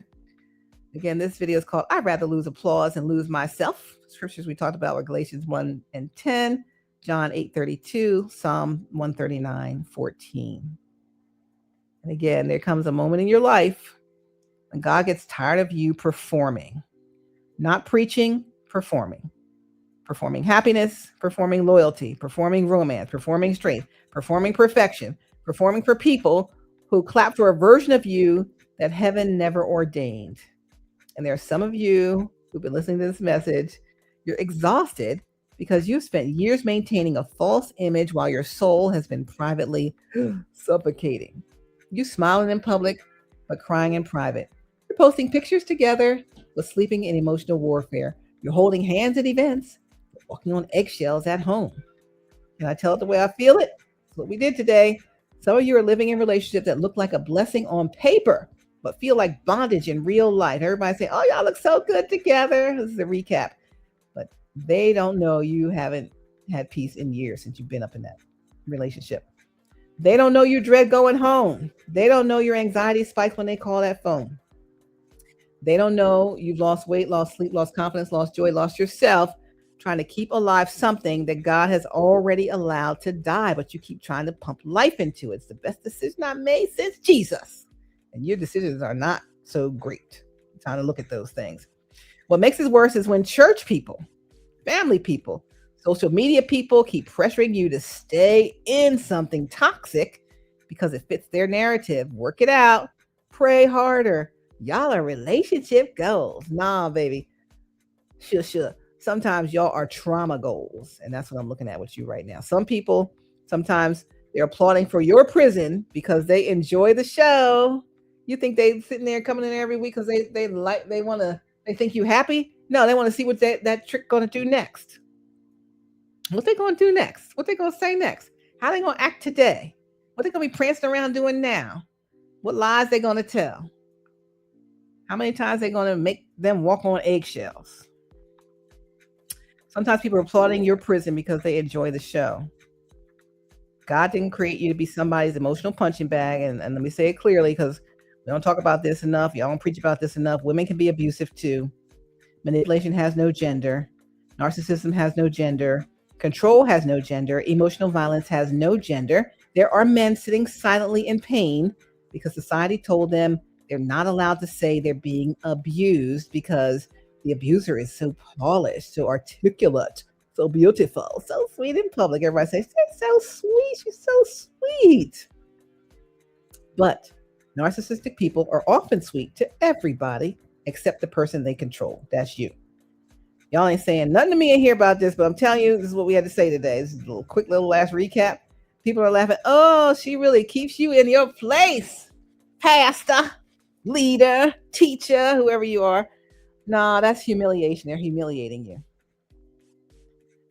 Again, this video is called I'd Rather Lose Applause Than Lose Myself. Scriptures we talked about were Galatians 1 and 10, John 8:32, Psalm 139:14. And again, there comes a moment in your life when God gets tired of you performing, not preaching, performing. Performing happiness, performing loyalty, performing romance, performing strength, performing perfection, performing for people who clap for a version of you that heaven never ordained. And there are some of you who've been listening to this message, you're exhausted because you've spent years maintaining a false image while your soul has been privately suffocating. You smiling in public, but crying in private. You're posting pictures together, but sleeping in emotional warfare. You're holding hands at events, walking on eggshells at home. Can I tell it the way I feel it? That's what we did today. Some of you are living in relationships that look like a blessing on paper, but feel like bondage in real life. Everybody say, oh, y'all look so good together. This is a recap. But they don't know you haven't had peace in years since you've been up in that relationship. They don't know you dread going home. They don't know your anxiety spikes when they call that phone. They don't know you've lost weight, lost sleep, lost confidence, lost joy, lost yourself, trying to keep alive something that God has already allowed to die, but you keep trying to pump life into it. It's the best decision I've made since Jesus. And your decisions are not so great. I'm trying to look at those things. What makes it worse is when church people, family people, social media people keep pressuring you to stay in something toxic because it fits their narrative. Work it out. Pray harder. Y'all are relationship goals. Nah, baby. Sure. Sometimes y'all are trauma goals. And that's what I'm looking at with you right now. Some people, sometimes they're applauding for your prison because they enjoy the show. You think they sitting there coming in every week because they think you happy? No, they want to see what that trick gonna do next. What they gonna do next? What they gonna say next? How they gonna act today? What they gonna be prancing around doing now? What lies they gonna tell? How many times they gonna make them walk on eggshells? Sometimes people are applauding your prison because they enjoy the show. God didn't create you to be somebody's emotional punching bag. And let me say it clearly, because we don't talk about this enough. Y'all don't preach about this enough. Women can be abusive too. Manipulation has no gender. Narcissism has no gender. Control has no gender. Emotional violence has no gender. There are men sitting silently in pain because society told them they're not allowed to say they're being abused because the abuser is so polished, so articulate, so beautiful, so sweet in public. Everybody says, she's so sweet. She's so sweet. But narcissistic people are often sweet to everybody except the person they control. That's you. Y'all ain't saying nothing to me in here about this, but I'm telling you, this is what we had to say today. This is a quick little last recap. People are laughing. Oh, she really keeps you in your place. Pastor, leader, teacher, whoever you are. Nah, that's humiliation. They're humiliating you.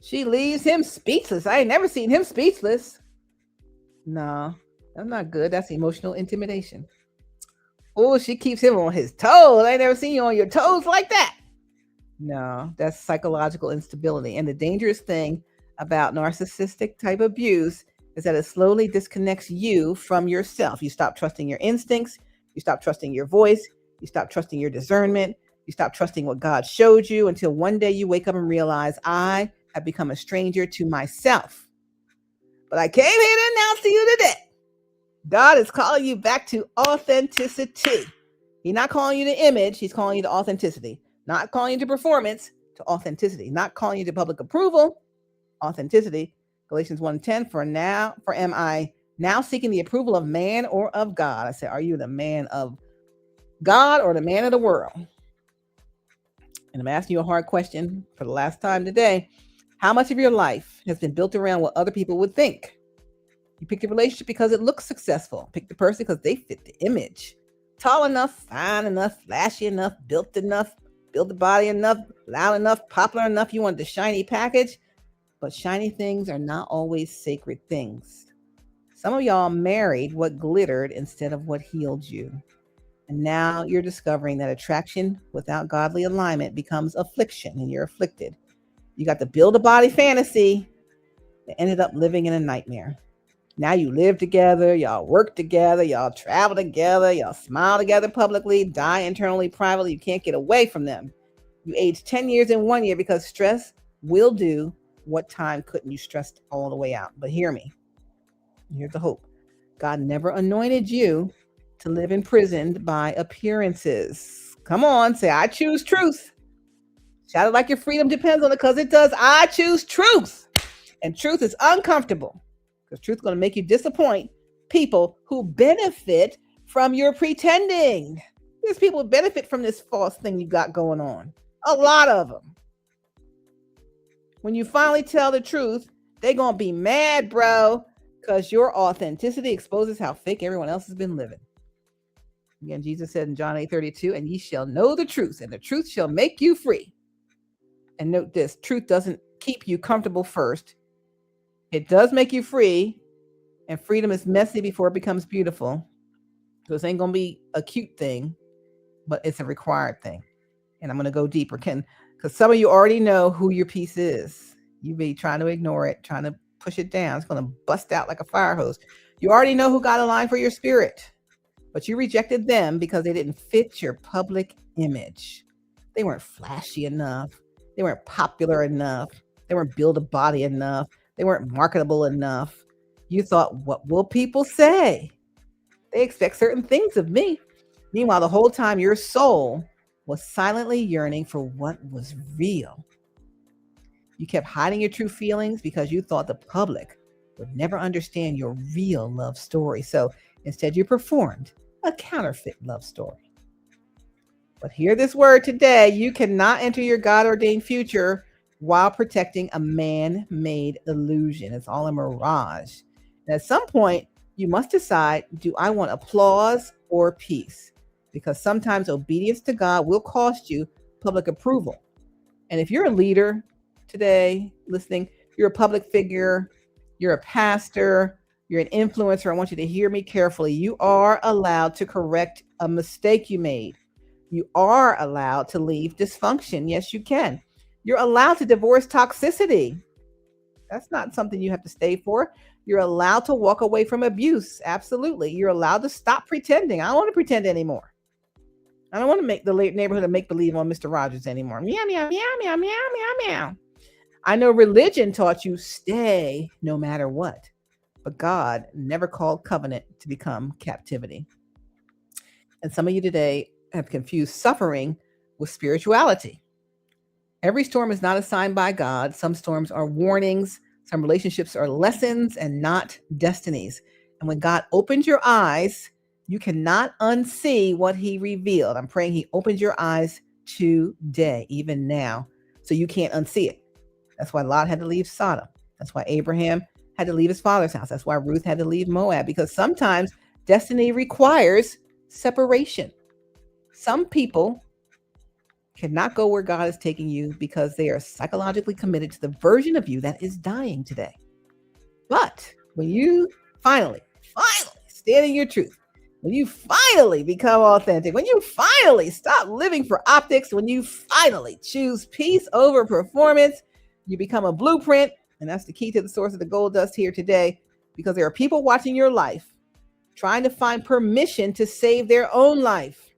She leaves him speechless. I ain't never seen him speechless. No, that's not good. That's emotional intimidation. Oh, she keeps him on his toes. I ain't never seen you on your toes like that. No, that's psychological instability. And the dangerous thing about narcissistic type abuse is that it slowly disconnects you from yourself. You stop trusting your instincts. You stop trusting your voice. You stop trusting your discernment. You stop trusting what God showed you until one day you wake up and realize, I have become a stranger to myself. But I came here to announce to you today, God is calling you back to authenticity. He's not calling you to image. He's calling you to authenticity. Not calling you to performance, to authenticity. Not calling you to public approval, authenticity. Galatians 1:10, for am I now seeking the approval of man or of God? I said, are you the man of God or the man of the world? And I'm asking you a hard question for the last time today. How much of your life has been built around what other people would think? You picked a relationship because it looks successful. Pick the person because they fit the image. Tall enough, fine enough, flashy enough, built the body enough, loud enough, popular enough. You want the shiny package, but shiny things are not always sacred things. Some of y'all married what glittered instead of what healed you. And now you're discovering that attraction without godly alignment becomes affliction, and you're afflicted. You got the build a body fantasy that ended up living in a nightmare. Now you live together, y'all work together, y'all travel together, y'all smile together publicly, die internally, privately. You can't get away from them. You age 10 years in 1 year because stress will do what time couldn't you stress all the way out. But hear me. Here's the hope. God never anointed you to live imprisoned by appearances. Come on, say, I choose truth. Shout it like your freedom depends on it, because it does. I choose truth. And truth is uncomfortable, because truth is going to make you disappoint people who benefit from your pretending. There's people who benefit from this false thing you got going on. A lot of them. When you finally tell the truth, they're going to be mad, bro, because your authenticity exposes how fake everyone else has been living. Again, Jesus said in John 8:32, and ye shall know the truth, and the truth shall make you free. And note this, truth doesn't keep you comfortable first. It does make you free, and freedom is messy before it becomes beautiful. So this ain't going to be a cute thing, but it's a required thing. And I'm going to go deeper, because some of you already know who your piece is. You be trying to ignore it, trying to push it down. It's going to bust out like a fire hose. You already know who got a line for your spirit, but you rejected them because they didn't fit your public image. They weren't flashy enough. They weren't popular enough. They weren't build a body enough. They weren't marketable enough. You thought, what will people say? They expect certain things of me. Meanwhile, the whole time your soul was silently yearning for what was real. You kept hiding your true feelings because you thought the public would never understand your real love story. So instead, you performed a counterfeit love story. But hear this word today: you cannot enter your God ordained future while protecting a man made illusion. It's all a mirage. And at some point, you must decide, do I want applause or peace? Because sometimes obedience to God will cost you public approval. And if you're a leader today listening, you're a public figure, you're a pastor, you're an influencer, I want you to hear me carefully. You are allowed to correct a mistake you made. You are allowed to leave dysfunction. Yes, you can. You're allowed to divorce toxicity. That's not something you have to stay for. You're allowed to walk away from abuse. Absolutely. You're allowed to stop pretending. I don't want to pretend anymore. I don't want to make the neighborhood a make-believe on Mr. Rogers anymore. Meow, meow, meow, meow, meow, meow, meow. I know religion taught you stay no matter what, but God never called covenant to become captivity. And some of you today have confused suffering with spirituality. Every storm is not assigned by God. Some storms are warnings. Some relationships are lessons and not destinies. And when God opens your eyes, you cannot unsee what he revealed. I'm praying he opens your eyes today, even now, so you can't unsee it. That's why Lot had to leave Sodom. That's why Abraham had to leave his father's house. That's why Ruth had to leave Moab, because sometimes destiny requires separation. Some people cannot go where God is taking you because they are psychologically committed to the version of you that is dying today. But when you finally stand in your truth, when you finally become authentic, when you finally stop living for optics, when you finally choose peace over performance, you become a blueprint. And that's the key to the source of the gold dust here today, because there are people watching your life trying to find permission to save their own life.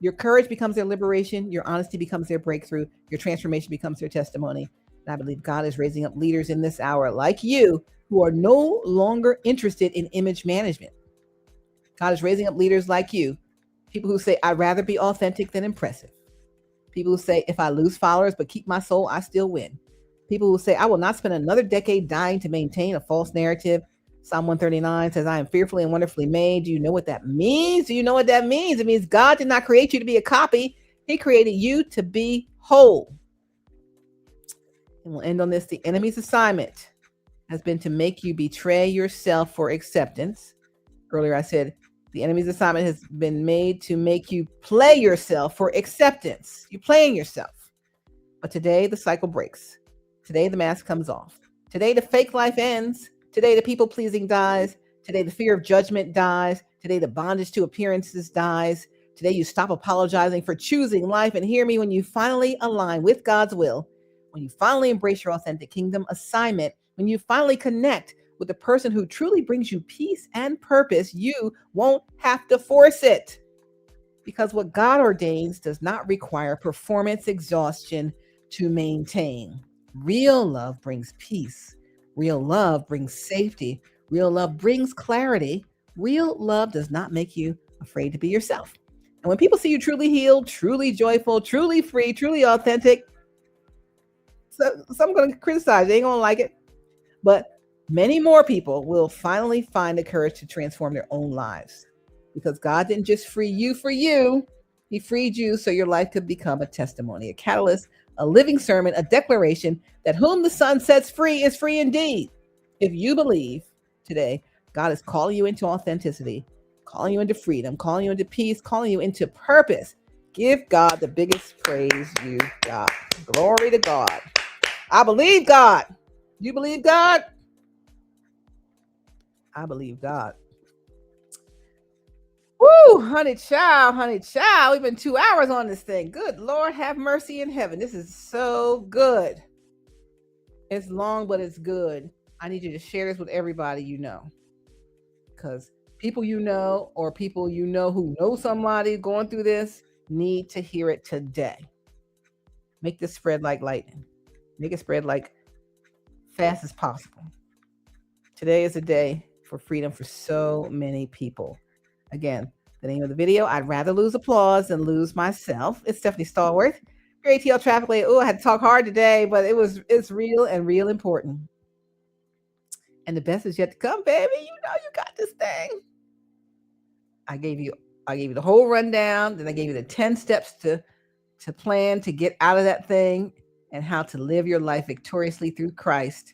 Your courage becomes their liberation. Your honesty becomes their breakthrough. Your transformation becomes their testimony. And I believe God is raising up leaders in this hour like you who are no longer interested in image management. God is raising up leaders like you, people who say, I'd rather be authentic than impressive. People who say, if I lose followers but keep my soul, I still win. People who say, I will not spend another decade dying to maintain a false narrative. Psalm 139 says, I am fearfully and wonderfully made. Do you know what that means? Do you know what that means? It means God did not create you to be a copy. He created you to be whole. And we'll end on this. The enemy's assignment has been to make you betray yourself for acceptance. Earlier I said, the enemy's assignment has been made to make you play yourself for acceptance. You're playing yourself. But today the cycle breaks. Today the mask comes off. Today the fake life ends. Today, the people-pleasing dies. Today, the fear of judgment dies. Today, the bondage to appearances dies. Today, you stop apologizing for choosing life. And hear me, when you finally align with God's will, when you finally embrace your authentic kingdom assignment, when you finally connect with the person who truly brings you peace and purpose, you won't have to force it. Because what God ordains does not require performance exhaustion to maintain. Real love brings peace. Real love brings safety. Real love brings clarity. Real love does not make you afraid to be yourself. And when people see you truly healed, truly joyful, truly free, truly authentic, some going to criticize. They ain't going to like it. But many more people will finally find the courage to transform their own lives. Because God didn't just free you for you. He freed you so your life could become a testimony, a catalyst, a living sermon, a declaration that whom the Son sets free is free indeed. If you believe today, God is calling you into authenticity, calling you into freedom, calling you into peace, calling you into purpose, give God the biggest praise you got. Glory to God. I believe God. You believe God? I believe God. Woo, honey child. We've been 2 hours on this thing. Good Lord, have mercy in heaven. This is so good. It's long, but it's good. I need you to share this with everybody you know. Because people you know, or people you know who know somebody going through this, need to hear it today. Make this spread like lightning. Make it spread like fast as possible. Today is a day for freedom for so many people. Again, the name of the video, I'd rather lose applause than lose myself. It's Stephanie Stallworth. Your ATL traffic lady. Oh, I had to talk hard today, but it's real and real important. And the best is yet to come, baby. You know you got this thing. I gave you the whole rundown. Then I gave you the 10 steps to plan to get out of that thing and how to live your life victoriously through Christ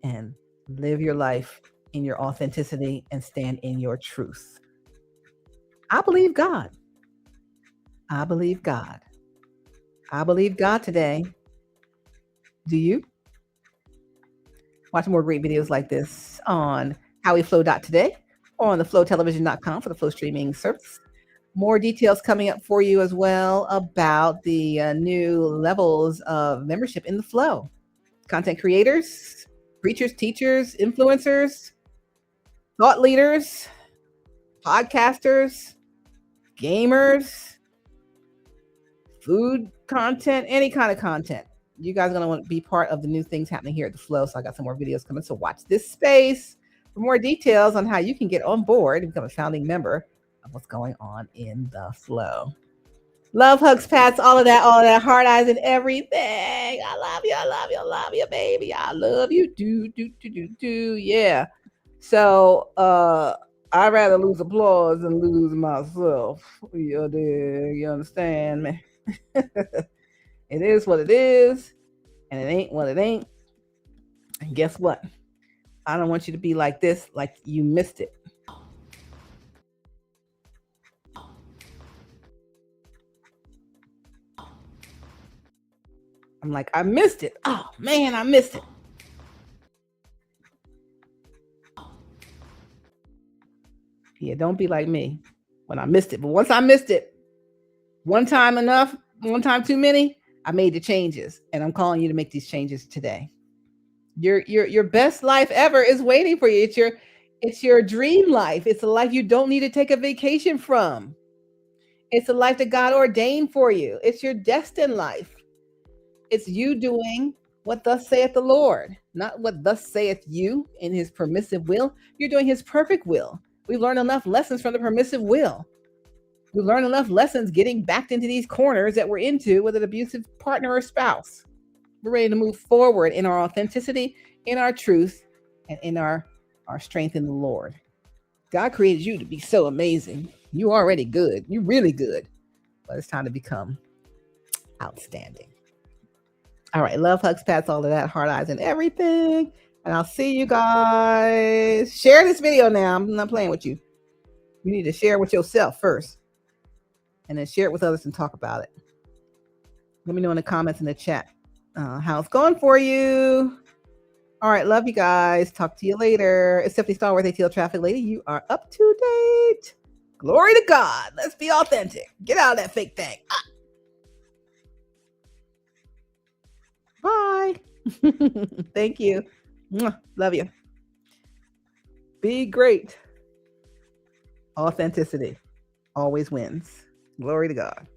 and live your life in your authenticity and stand in your truth. I believe God. I believe God. I believe God today. Do you? Watch more great videos like this on HowWeFlow.Today or on the flowtelevision.com for the Flow streaming service. More details coming up for you as well about the new levels of membership in the Flow. Content creators, preachers, teachers, influencers, thought leaders, podcasters, gamers, food content, any kind of content. You guys are going to want to be part of the new things happening here at the Flow. So I got some more videos coming. So watch this space for more details on how you can get on board and become a founding member of what's going on in the Flow. Love, hugs, pats, all of that, heart eyes and everything. I love you. I love you. I love you, baby. I love you. Do. Yeah. So I'd rather lose applause than lose myself. You understand me? It is what it is, and it ain't what it ain't. And guess what? I don't want you to be like this, like you missed it. I'm like, I missed it. Oh, man, I missed it. Yeah, don't be like me when I missed it. But once I missed it, one time enough, one time too many, I made the changes. And I'm calling you to make these changes today. Your best life ever is waiting for you. It's your dream life. It's a life you don't need to take a vacation from. It's a life that God ordained for you. It's your destined life. It's you doing what thus saith the Lord, not what thus saith you in his permissive will. You're doing his perfect will. We've learned enough lessons from the permissive will. We learned enough lessons getting backed into these corners that we're into with an abusive partner or spouse. We're ready to move forward in our authenticity, in our truth, and in our strength in the Lord. God created you to be so amazing. You're already good. You're really good. But it's time to become outstanding. All right. Love, hugs, pats, all of that, heart eyes and everything. And I'll see you guys. Share this video now. I'm not playing with you. You need to share with yourself first. And then share it with others and talk about it. Let me know in the comments in the chat how it's going for you. All right. Love you guys. Talk to you later. It's Stephanie Stallworth, ATL Traffic Lady. You are up to date. Glory to God. Let's be authentic. Get out of that fake thing. Bye. Thank you. Love you. Be great. Authenticity always wins. Glory to God.